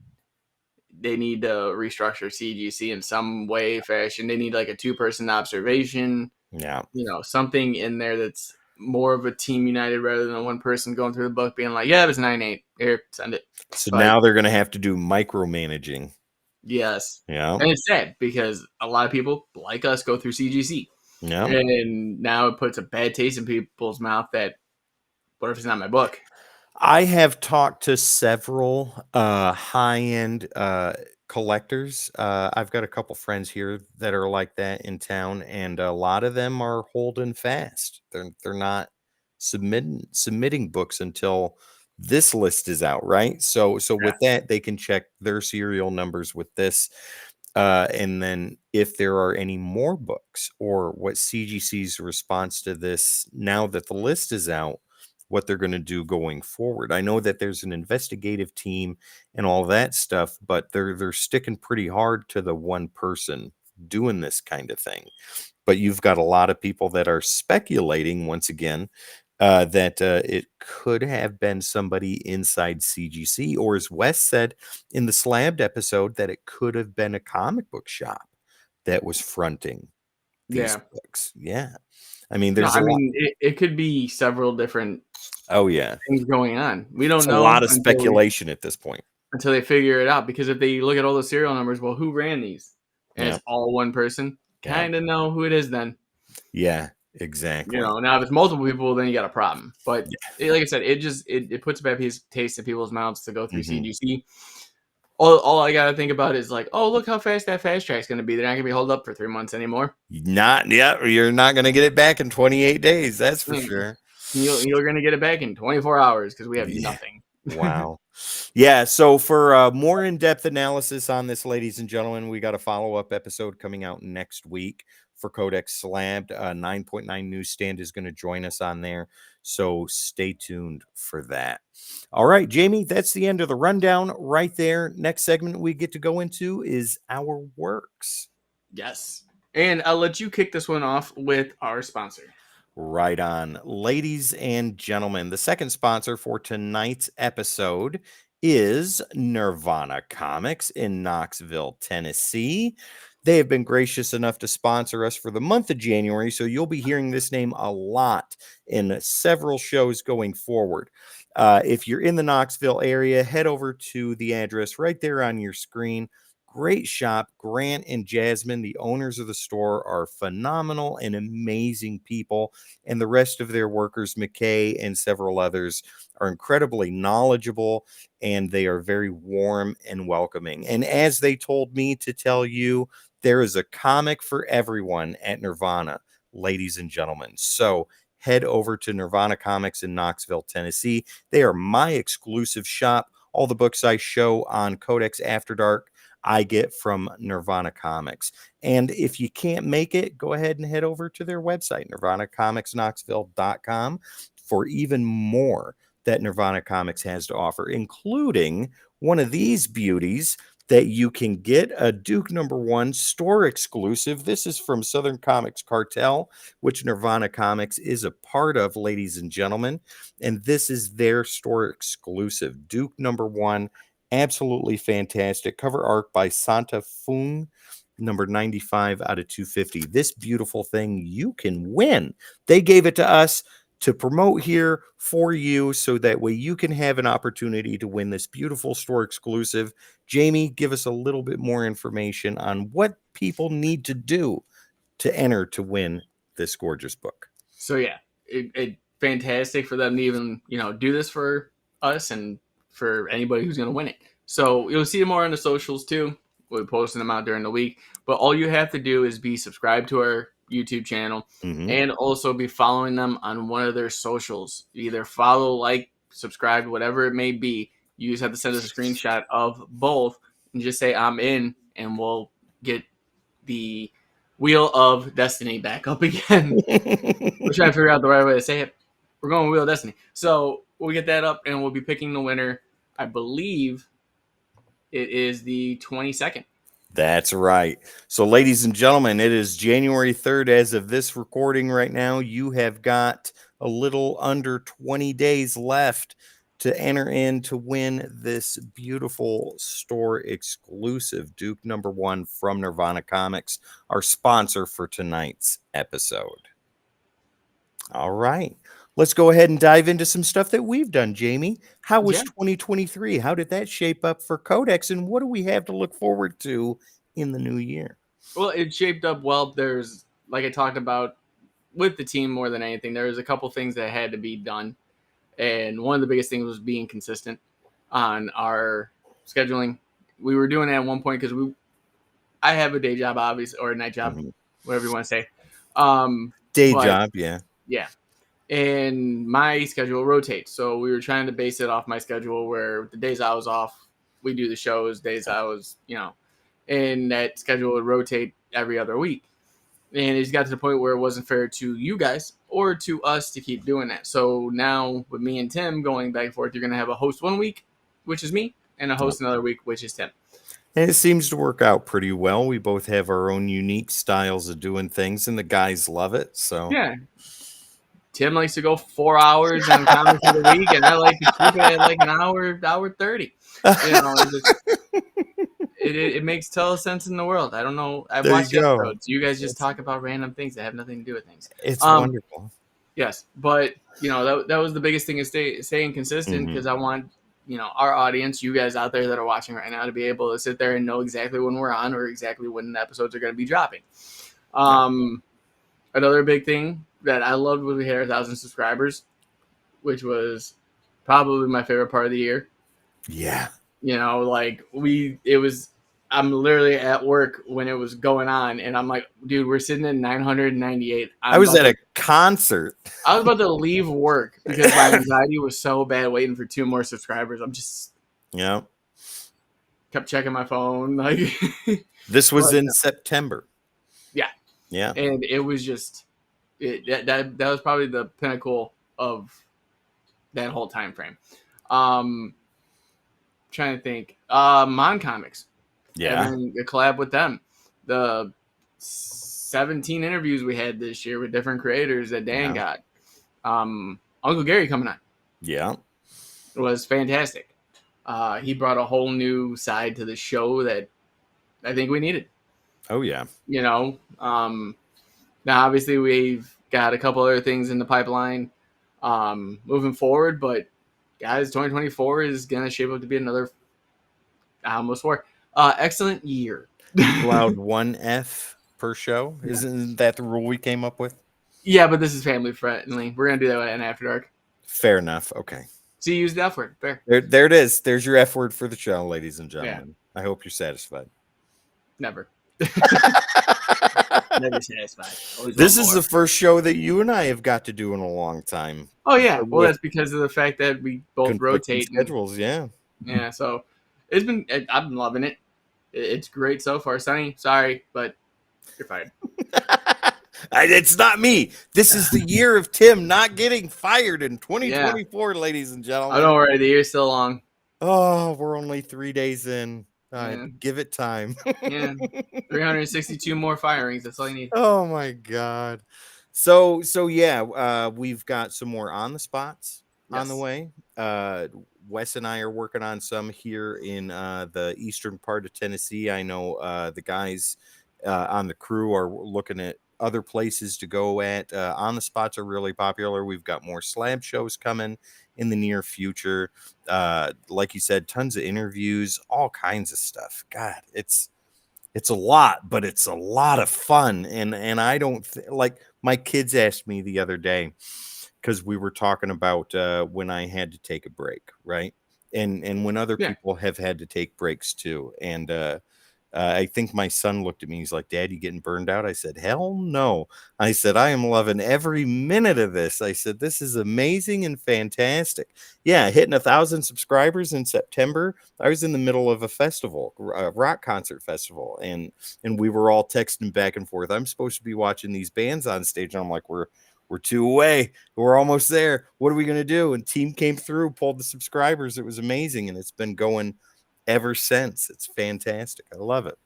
Speaker 2: they need to restructure CGC in some way, fashion. They need like a two-person observation,
Speaker 1: Yeah.
Speaker 2: something in there that's more of a team united rather than one person going through the book being like, yeah, it was 9-8. Here, send it.
Speaker 1: So
Speaker 2: Like,
Speaker 1: now they're going to have to do micromanaging.
Speaker 2: yes.
Speaker 1: Yeah.
Speaker 2: And it's sad because a lot of people like us go through CGC.
Speaker 1: Yeah.
Speaker 2: And now it puts a bad taste in people's mouth that, what if it's not my book?
Speaker 1: I have talked to several high-end collectors. I've got a couple friends here that are like that in town, and a lot of them are holding fast. They're not submitting books until this list is out, right? So
Speaker 2: Yeah.
Speaker 1: with that, they can check their serial numbers with this. And then if there are any more books, or what CGC's response to this now that the list is out, what they're going to do going forward. I know that there's an investigative team and all that stuff, but they're sticking pretty hard to the one person doing this kind of thing. But you've got a lot of people that are speculating once again, that it could have been somebody inside CGC, or as Wes said in the Slabbed episode, that it could have been a comic book shop that was fronting these
Speaker 2: Yeah.
Speaker 1: books. Yeah. I mean,
Speaker 2: No,
Speaker 1: there's
Speaker 2: I
Speaker 1: a lot.
Speaker 2: mean, it could be several different
Speaker 1: Oh, yeah.
Speaker 2: things going on. We
Speaker 1: It's
Speaker 2: don't
Speaker 1: a
Speaker 2: know
Speaker 1: lot of speculation at this point.
Speaker 2: until they figure it out. Because if they look at all the serial numbers, well, who ran these? And
Speaker 1: Yeah.
Speaker 2: it's all one person.
Speaker 1: Yeah.
Speaker 2: Kind of know who it is then.
Speaker 1: Yeah. Exactly.
Speaker 2: Now if it's multiple people, then you got a problem. But
Speaker 1: Yeah.
Speaker 2: like I said, it puts a bad taste in people's mouths to go through
Speaker 1: Mhm.
Speaker 2: CGC. All I gotta think about is like, oh, look how fast that fast track's gonna be. They're not gonna be held up for 3 months anymore.
Speaker 1: Not yeah, you're not going to get it back in 28 days, that's for
Speaker 2: Mm.
Speaker 1: sure.
Speaker 2: You're gonna get it back in 24 hours because we have
Speaker 1: Yeah.
Speaker 2: nothing.
Speaker 1: Wow. Yeah, so for more in-depth analysis on this, ladies and gentlemen, we got a follow-up episode coming out next week for Codex Slabbed. 9.9 Newsstand is going to join us on there, so stay tuned for that. All right, Jamie, that's the end of the rundown right there. Next segment we get to go into is our works.
Speaker 2: Yes. And I'll let you kick this one off with our sponsor.
Speaker 1: Right on. Ladies and gentlemen, the second sponsor for tonight's episode is Nirvana Comics in Knoxville, Tennessee. They have been gracious enough to sponsor us for the month of January, so you'll be hearing this name a lot in several shows going forward. If you're in the Knoxville area, head over to the address right there on your screen. Great shop. Grant and Jasmine, the owners of the store, are phenomenal and amazing people. And the rest of their workers, McKay and several others, are incredibly knowledgeable, and they are very warm and welcoming. And as they told me to tell you, there is a comic for everyone at Nirvana, ladies and gentlemen. So head over to Nirvana Comics in Knoxville, Tennessee. They are my exclusive shop. All the books I show on Codex After Dark, I get from Nirvana Comics. And if you can't make it, go ahead and head over to their website, nirvanacomicsknoxville.com, for even more that Nirvana Comics has to offer, including one of these beauties, that you can get a Duke #1 store exclusive. This is from Southern Comics Cartel, which Nirvana Comics is a part of, ladies and gentlemen. And this is their store exclusive. Duke #1, absolutely fantastic. Cover art by Santa Fung, number 95 out of 250. This beautiful thing you can win. They gave it to us to promote here for you so that way you can have an opportunity to win this beautiful store exclusive. Jamie, give us a little bit more information on what people need to do to enter to win this gorgeous book.
Speaker 2: So yeah, it fantastic for them to even do this for us and for anybody who's going to win it. So you'll see more on the socials too. We're posting them out during the week, but all you have to do is be subscribed to our YouTube channel and also be following them on one of their socials. Either follow, like, subscribe, whatever it may be. You just have to send us a screenshot of both and just say I'm in, and we'll get the Wheel of Destiny back up again. We're trying to figure out the right way to say it. We're going with Wheel of Destiny. So we'll get that up and we'll be picking the winner. I believe it is the 22nd.
Speaker 1: That's right. So, ladies and gentlemen, it is January 3rd as of this recording right now. You have got a little under 20 days left to enter in to win this beautiful store exclusive Duke #1 from Nirvana Comics, our sponsor for tonight's episode. All right. Let's go ahead and dive into some stuff that we've done, Jamie. How was 2023? How did that shape up for Codex? And what do we have to look forward to in the new year?
Speaker 2: Well, it shaped up well. There's, like I talked about with the team more than anything, there was a couple things that had to be done. And one of the biggest things was being consistent on our scheduling. We were doing it at one point because I have a day job, obviously, or a night job, whatever you want to say.
Speaker 1: Day job, yeah.
Speaker 2: Yeah. And my schedule rotates. So we were trying to base it off my schedule where the days I was off, we do the shows, days I was, and that schedule would rotate every other week. And it just got to the point where it wasn't fair to you guys or to us to keep doing that. So now with me and Tim going back and forth, you're going to have a host one week, which is me, and a host another week, which is Tim.
Speaker 1: And it seems to work out pretty well. We both have our own unique styles of doing things, and the guys love it. So
Speaker 2: yeah. Tim likes to go 4 hours on comics of the week, and I like to keep it at like an hour 30. It makes total sense in the world. I don't know. I've watched episodes. You guys just talk about random things that have nothing to do with things.
Speaker 1: It's wonderful.
Speaker 2: Yes, but that was the biggest thing is staying consistent because I want our audience, you guys out there that are watching right now, to be able to sit there and know exactly when we're on or exactly when the episodes are going to be dropping. Another big thing that I loved was we had 1,000 subscribers, which was probably my favorite part of the year.
Speaker 1: Yeah.
Speaker 2: I'm literally at work when it was going on, and I'm like, dude, we're sitting at 998.
Speaker 1: I was at a concert.
Speaker 2: I was about to leave work because my anxiety was so bad waiting for 2 more subscribers. I'm just kept checking my phone.
Speaker 1: This was in September.
Speaker 2: Yeah.
Speaker 1: Yeah.
Speaker 2: And it was just that was probably the pinnacle of that whole time frame. Trying to think. Mon Comics.
Speaker 1: Yeah.
Speaker 2: And a collab with them. The 17 interviews we had this year with different creators that Dan got. Uncle Gary coming on.
Speaker 1: Yeah.
Speaker 2: It was fantastic. He brought a whole new side to the show that I think we needed.
Speaker 1: Oh, yeah.
Speaker 2: Now obviously we've got a couple other things in the pipeline moving forward, but guys, 2024 is going to shape up to be another, excellent year.
Speaker 1: Allowed 1 F per show. Yeah. Isn't that the rule we came up with?
Speaker 2: Yeah, but this is family friendly. We're going to do that in After Dark.
Speaker 1: Fair enough. Okay.
Speaker 2: So you use the F word. Fair.
Speaker 1: There it is. There's your F word for the show, ladies and gentlemen. Yeah. I hope you're satisfied.
Speaker 2: Never. Never satisfied. Always
Speaker 1: this is the first show that you and I have got to do in a long time.
Speaker 2: Oh, yeah. Well, that's because of the fact that we both rotate.
Speaker 1: Schedules, yeah.
Speaker 2: Yeah, so I've been loving it. It's great so far. Sonny, sorry, but you're fired.
Speaker 1: It's not me. This is the year of Tim not getting fired in 2024, ladies and gentlemen.
Speaker 2: Oh, don't worry. The year's still long.
Speaker 1: Oh, we're only 3 days in. Give it time.
Speaker 2: Yeah. 362 more firings. That's all you need.
Speaker 1: Oh my god. So yeah, we've got some more on the spots on the
Speaker 2: Yes.
Speaker 1: way. Wes and I are working on some here in the eastern part of Tennessee. I know the guys on the crew are looking at other places to go at. On the spots are really popular. We've got more slab shows coming in the near future. Like you said, tons of interviews, all kinds of stuff. God, it's a lot, but it's a lot of fun. And I don't like my kids asked me the other day because we were talking about when I had to take a break, right? And when other
Speaker 2: Yeah.
Speaker 1: people have had to take breaks too. And I think my son looked at me. He's like, "Dad, you getting burned out?" I said, "Hell no." I said, "I am loving every minute of this." I said, "This is amazing and fantastic." Yeah, hitting 1,000 subscribers in September. I was in the middle of a festival, a rock concert festival, and we were all texting back and forth. I'm supposed to be watching these bands on stage, and I'm like, we're two away. We're almost there. What are we gonna do? And team came through, pulled the subscribers. It was amazing, and it's been going ever since. It's fantastic. I love it.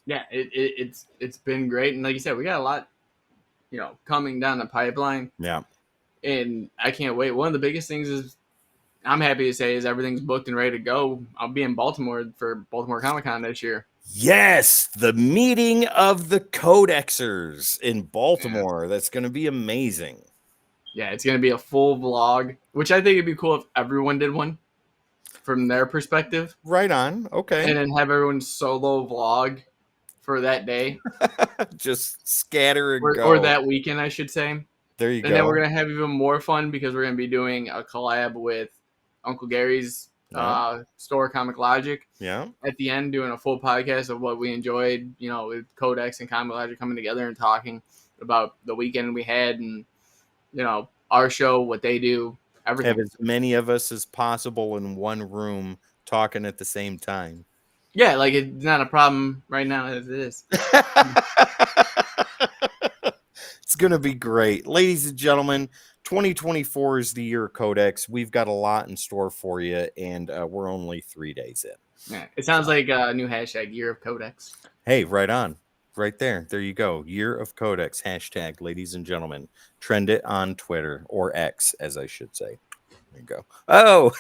Speaker 2: Yeah. It's been great, and like you said, we got a lot, coming down the pipeline,
Speaker 1: Yeah.
Speaker 2: and I can't wait. One of the biggest things is I'm happy to say is everything's booked and ready to go. I'll be in Baltimore for Baltimore Comic Con this year.
Speaker 1: Yes, the meeting of the Codexers in
Speaker 2: Yeah.
Speaker 1: Baltimore. That's going to be amazing.
Speaker 2: Yeah, it's gonna be a full vlog, which I think it'd be cool if everyone did one from their perspective,
Speaker 1: Right on. Okay.
Speaker 2: and then have everyone solo vlog for that day
Speaker 1: Just scatter and
Speaker 2: or
Speaker 1: go.
Speaker 2: that weekend, I should say. And
Speaker 1: There you
Speaker 2: then we're
Speaker 1: go.
Speaker 2: gonna have even more fun because we're gonna be doing a collab with Uncle Gary's
Speaker 1: Yeah.
Speaker 2: store, Comic Logic.
Speaker 1: Yeah.
Speaker 2: At the end, doing a full podcast of what we enjoyed, with Codex and Comic Logic coming together and talking about the weekend we had, and our show, what they do,
Speaker 1: Have
Speaker 2: everything.
Speaker 1: as many of us as possible in one room talking at the same time.
Speaker 2: Yeah, like it's not a problem right now as it is.
Speaker 1: It's going to be great. Ladies and gentlemen, 2024 is the year of Codex. We've got a lot in store for you, and we're only 3 days in.
Speaker 2: Yeah, it sounds like a new hashtag, Year of Codex.
Speaker 1: Hey, right on. Right there. There you go. Year of Codex hashtag, ladies and gentlemen. Trend it on Twitter, or X, as I should say. There you go. Oh,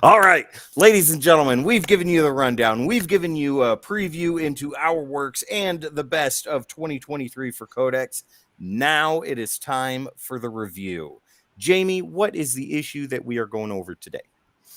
Speaker 1: all right, ladies and gentlemen, we've given you the rundown. We've given you a preview into our works and the best of 2023 for Codex. Now it is time for the review. Jamie, what is the issue that we are going over today?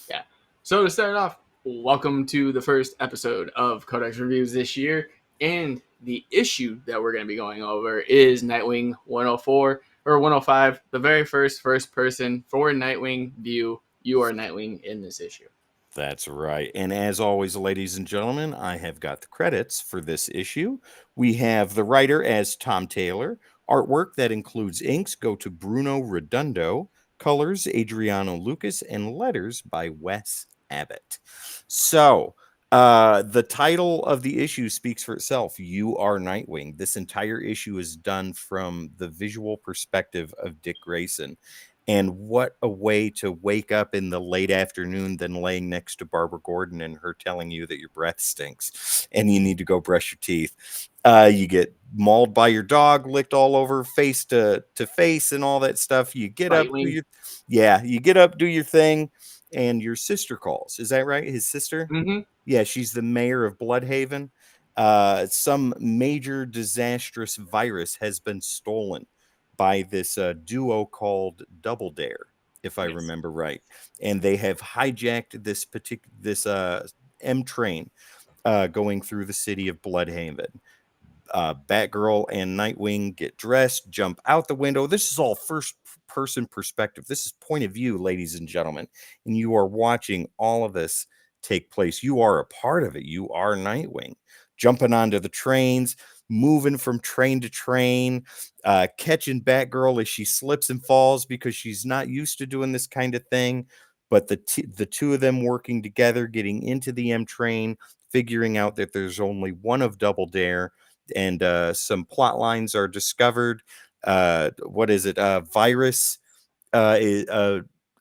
Speaker 2: Yeah. So to start off, welcome to the first episode of Codex Reviews this year. And the issue that we're going to be going over is Nightwing 104 or 105, the very first person for Nightwing view. You are Nightwing in this issue.
Speaker 1: That's right. And as always, ladies and gentlemen, I have got the credits for this issue. We have the writer as Tom Taylor. Artwork that includes inks go to Bruno Redondo. Colors, Adriano Lucas. And letters by Wes Abbott. So, the title of the issue speaks for itself. You are Nightwing. This entire issue is done from the visual perspective of Dick Grayson. And what a way to wake up in the late afternoon than laying next to Barbara Gordon and her telling you that your breath stinks and you need to go brush your teeth. You get mauled by your dog, licked all over face to face and all that stuff. You get up, you get up, do your thing, and your sister calls. Is that right? His sister?
Speaker 2: Mm-hmm.
Speaker 1: Yeah, she's the mayor of Bloodhaven. Some major disastrous virus has been stolen by this duo called Double Dare, if I remember right, and they have hijacked this M train going through the city of Bloodhaven. Batgirl and Nightwing get dressed, jump out the window. This is all first person perspective. This is point of view, ladies and gentlemen, and you are watching all of this take place. You are a part of it. You are Nightwing, jumping onto the trains, moving from train to train, catching Batgirl as she slips and falls because she's not used to doing this kind of thing. But the two of them working together, getting into the M train, figuring out that there's only one of Double Dare, and some plot lines are discovered. What is it? Virus.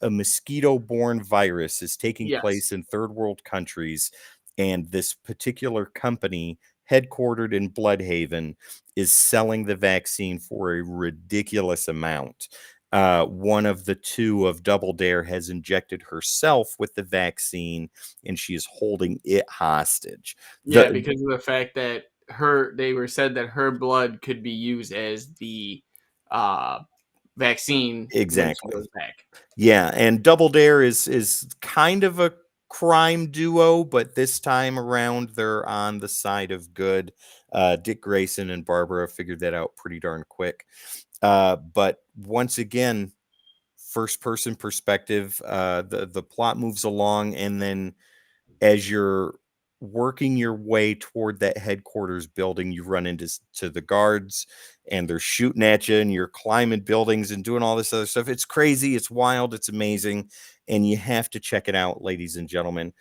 Speaker 1: A mosquito-borne virus is taking place in third world countries, and this particular company headquartered in Bloodhaven is selling the vaccine for a ridiculous amount. One of the two of Double Dare has injected herself with the vaccine, and she is holding it hostage.
Speaker 2: Yeah, because of the fact that they were said that her blood could be used as the uh, vaccine when she
Speaker 1: Exactly.
Speaker 2: goes back.
Speaker 1: Yeah, and Double Dare is kind of a crime duo, but this time around they're on the side of good. Dick Grayson and Barbara figured that out pretty darn quick. But once again, first person perspective, the plot moves along, and then as you're working your way toward that headquarters building, you run into the guards, and they're shooting at you, and you're climbing buildings and doing all this other stuff. It's crazy, it's wild, it's amazing, and you have to check it out, ladies and gentlemen.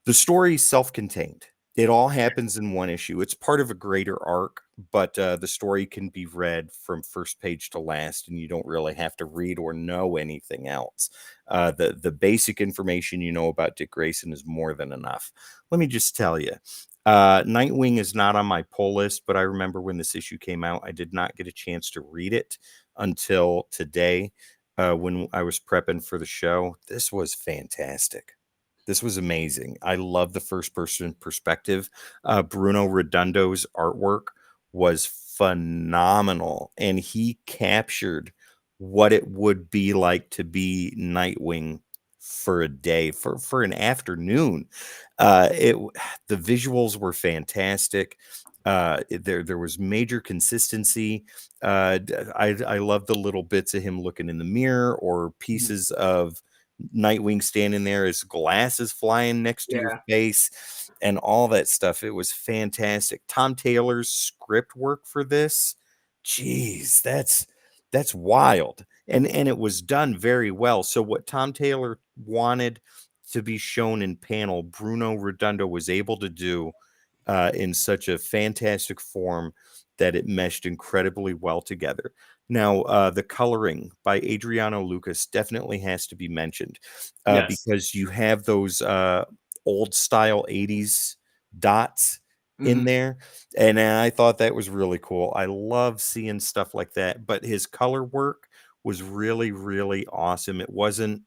Speaker 1: The story is self-contained. It all happens in one issue. It's part of a greater arc, but the story can be read from first page to last, and you don't really have to read or know anything else. The basic information you know about Dick Grayson is more than enough. Let me just tell you, Nightwing is not on my pull list, but I remember when this issue came out, I did not get a chance to read it until today when I was prepping for the show. This was fantastic. This was amazing. I love the first person perspective. Bruno Redondo's artwork was phenomenal, and he captured what it would be like to be Nightwing for a day, for an afternoon. It The visuals were fantastic. There was major consistency. I love the little bits of him looking in the mirror, or
Speaker 2: Mhm.
Speaker 1: pieces of Nightwing standing there, his glasses flying next to your
Speaker 2: Yeah,
Speaker 1: face, and all that stuff. It was fantastic. Tom Taylor's script work for this, geez, that's wild. And it was done very well. So what Tom Taylor wanted to be shown in panel, Bruno Redondo was able to do in such a fantastic form that it meshed incredibly well together. Now, the coloring by Adriano Lucas definitely has to be mentioned
Speaker 2: yes.
Speaker 1: because you have those old style 80s dots in
Speaker 2: Hmm.
Speaker 1: there. And I thought that was really cool. I love seeing stuff like that. But his color work was really, really awesome. It wasn't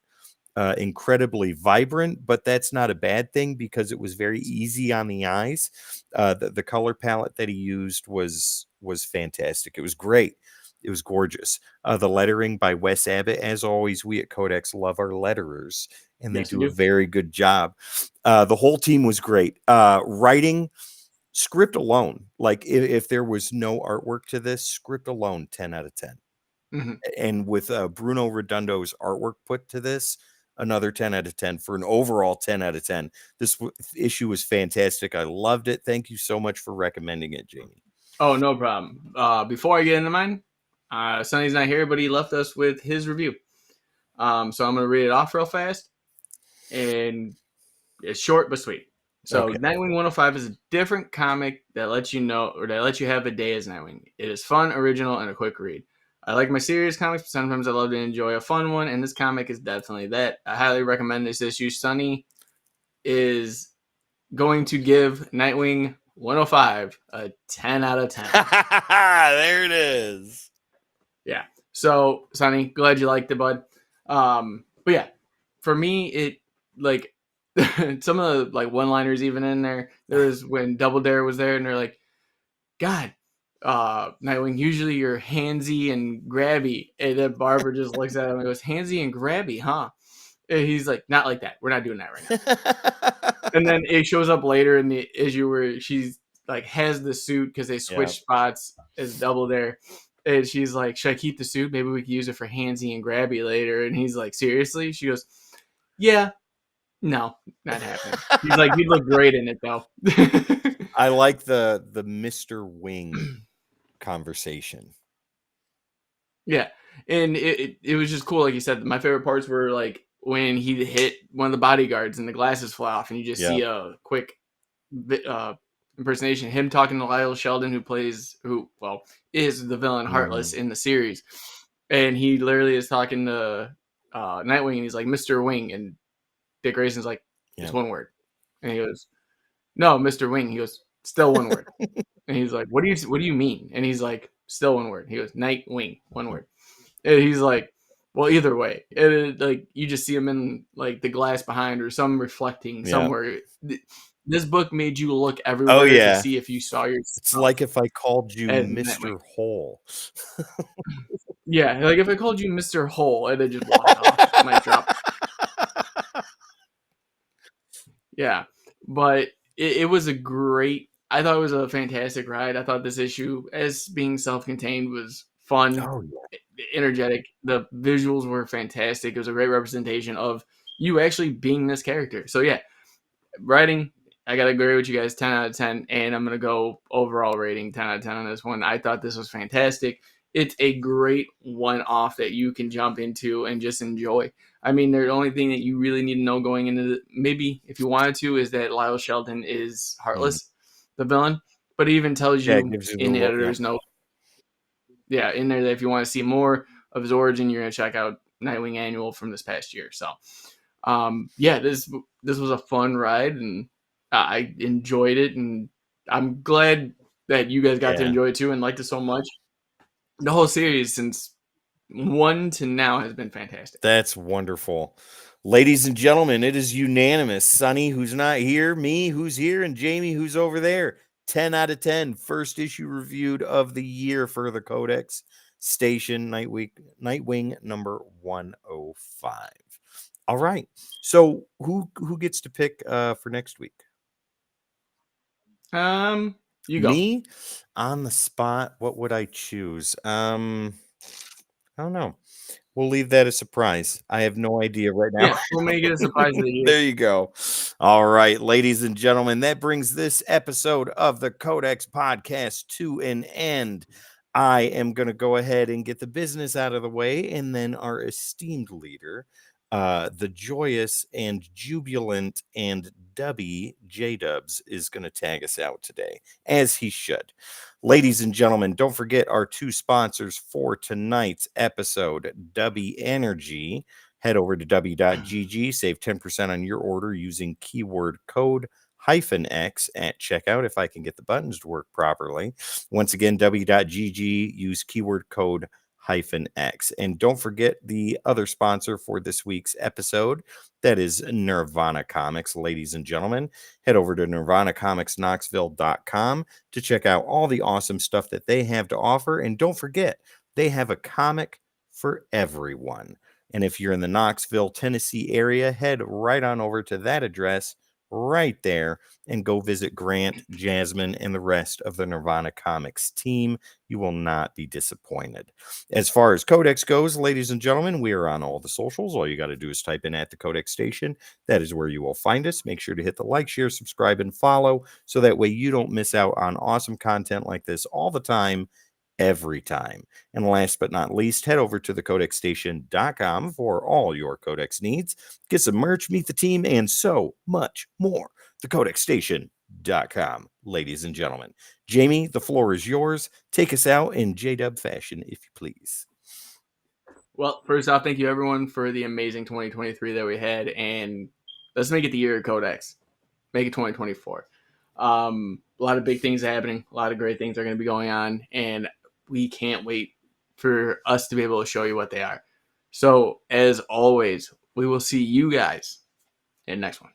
Speaker 1: incredibly vibrant, but that's not a bad thing because it was very easy on the eyes. The color palette that he used was fantastic. It was great. It was gorgeous. The lettering by Wes Abbott, as always, we at Codex love our letterers, and they
Speaker 2: Yes, we
Speaker 1: do a
Speaker 2: do.
Speaker 1: very good job. The whole team was great. Writing, script alone, like if there was no artwork to this, script alone, 10 out of 10.
Speaker 2: Hmm.
Speaker 1: And with Bruno Redondo's artwork put to this, another 10 out of 10 for an overall 10 out of 10. This issue was fantastic. I loved it. Thank you so much for recommending it, Jamie.
Speaker 2: Oh, no problem. Before I get into mine, Sonny's not here, but he left us with his review. So I'm going to read it off real fast, and it's short but sweet. So
Speaker 1: Okay.
Speaker 2: Nightwing 105 is a different comic that lets you know, or that lets you have a day as Nightwing. It is fun, original, and a quick read. I like my serious comics, but sometimes I love to enjoy a fun one, and this comic is definitely that. I highly recommend this issue. Sonny is going to give Nightwing 105 a 10 out of 10.
Speaker 1: There it is.
Speaker 2: Yeah. So, Sonny, glad you liked it, bud. But yeah, for me, it like some of the like one-liners even in there. There was when Double Dare was there, and they're like, "God, Nightwing, usually you're handsy and grabby," and then Barbara just looks at him and goes, "Handsy and grabby, huh?" And he's like, "Not like that. We're not doing that right now." And then it shows up later in the issue where she's like has the suit because they
Speaker 1: Yeah.
Speaker 2: switched spots as Double Dare. And she's like, "Should I keep the suit? Maybe we could use it for handsy and grabby later." And he's like, "Seriously?" She goes, "Yeah, no, not happening." He's like, "You'd look great in it though."
Speaker 1: I like the Mr. Wing conversation.
Speaker 2: Yeah, and it was just cool, like you said. My favorite parts were like when he hit one of the bodyguards and the glasses fly off, and you just
Speaker 1: Yeah.
Speaker 2: see a quick impersonation. Him talking to Lyle Sheldon, who is the villain Heartless
Speaker 1: Mhm.
Speaker 2: in the series, and he literally is talking to Nightwing, and he's like Mr. Wing, and Dick Grayson's like, it's
Speaker 1: Yeah.
Speaker 2: one word, and he goes, no, Mr. Wing. He goes, still one word. And he's like, what do you mean? And he's like, still one word. He goes, Nightwing, one word. And he's like, well, either way, like you just see him in like the glass behind or some reflecting
Speaker 1: Yeah.
Speaker 2: somewhere. This book made you look
Speaker 1: Oh
Speaker 2: everywhere to
Speaker 1: yeah.
Speaker 2: see if you saw
Speaker 1: It's
Speaker 2: yourself
Speaker 1: like if I called you
Speaker 2: as Nightwing.
Speaker 1: Mr. Hole.
Speaker 2: Yeah, like if I called you Mr. Hole and then just walked off, mic drop. Yeah, but it was a great. I thought it was a fantastic ride. I thought this issue, as being self-contained, was fun,
Speaker 1: Oh yeah.
Speaker 2: energetic. The visuals were fantastic. It was a great representation of you actually being this character. So yeah, writing, I gotta agree with you guys, 10 out of 10, and I'm gonna go overall rating 10 out of 10 on this one. I thought this was fantastic. It's a great one-off that you can jump into and just enjoy. I mean, the only thing that you really need to know going into maybe if you wanted to is that Lyle Shelton is
Speaker 1: Mm.
Speaker 2: heartless, the villain, but it even tells
Speaker 1: Yeah, it
Speaker 2: you
Speaker 1: gives you the
Speaker 2: in the
Speaker 1: little, yeah.
Speaker 2: editor's note, yeah, in there that if you want to see more of his origin, you're gonna check out Nightwing Annual from this past year. So yeah, this was a fun ride, and I enjoyed it, and I'm glad that you guys got to
Speaker 1: Yeah.
Speaker 2: enjoy it too and liked it so much. The whole series since one to now has been fantastic.
Speaker 1: That's wonderful. Ladies and gentlemen, it is unanimous. Sonny, who's not here, me, who's here, and Jamie, who's over there. 10 out of 10. First issue reviewed of the year for the Codex Station Nightwing number 105. All right. So who gets to pick for next week?
Speaker 2: You go.
Speaker 1: Me on the spot. What would I choose? I don't know. We'll leave that a surprise. I have no idea right now.
Speaker 2: Yeah, we'll make it a surprise of the year.
Speaker 1: There you go. All right, ladies and gentlemen, that brings this episode of the Codex podcast to an end. I am going to go ahead and get the business out of the way, and then our esteemed leader, the joyous and jubilant and Dubby J Dubs, is going to tag us out today, as he should. Ladies and gentlemen, don't forget our two sponsors for tonight's episode, Dubby Energy. Head over to w.gg, save 10% on your order using keyword code -X at checkout if I can get the buttons to work properly. Once again, w.gg, use keyword code -X. And don't forget the other sponsor for this week's episode. That is Nirvana Comics, ladies and gentlemen. Head over to nirvanacomicsknoxville.com to check out all the awesome stuff that they have to offer. And don't forget, they have a comic for everyone. And if you're in the Knoxville, Tennessee area, head right on over to that address right there and go visit Grant, Jasmine, and the rest of the Nirvana Comics team. You will not be disappointed. As far as Codex goes, ladies and gentlemen, we are on all the socials. All you got to do is type in at the Codex Station. That is where you will find us. Make sure to hit the like, share, subscribe, and follow so that way you don't miss out on awesome content like this all the time, every time. And last but not least, head over to thecodexstation.com for all your Codex needs. Get some merch, meet the team, and so much more. Thecodexstation.com, ladies and gentlemen. Jamie, the floor is yours. Take us out in J-Dub fashion, if you please.
Speaker 2: Well, first off, thank you everyone for the amazing 2023 that we had, and let's make it the year of Codex. Make it 2024. A lot of big things happening. A lot of great things are going to be going on, and we can't wait for us to be able to show you what they are. So, as always, we will see you guys in the next one.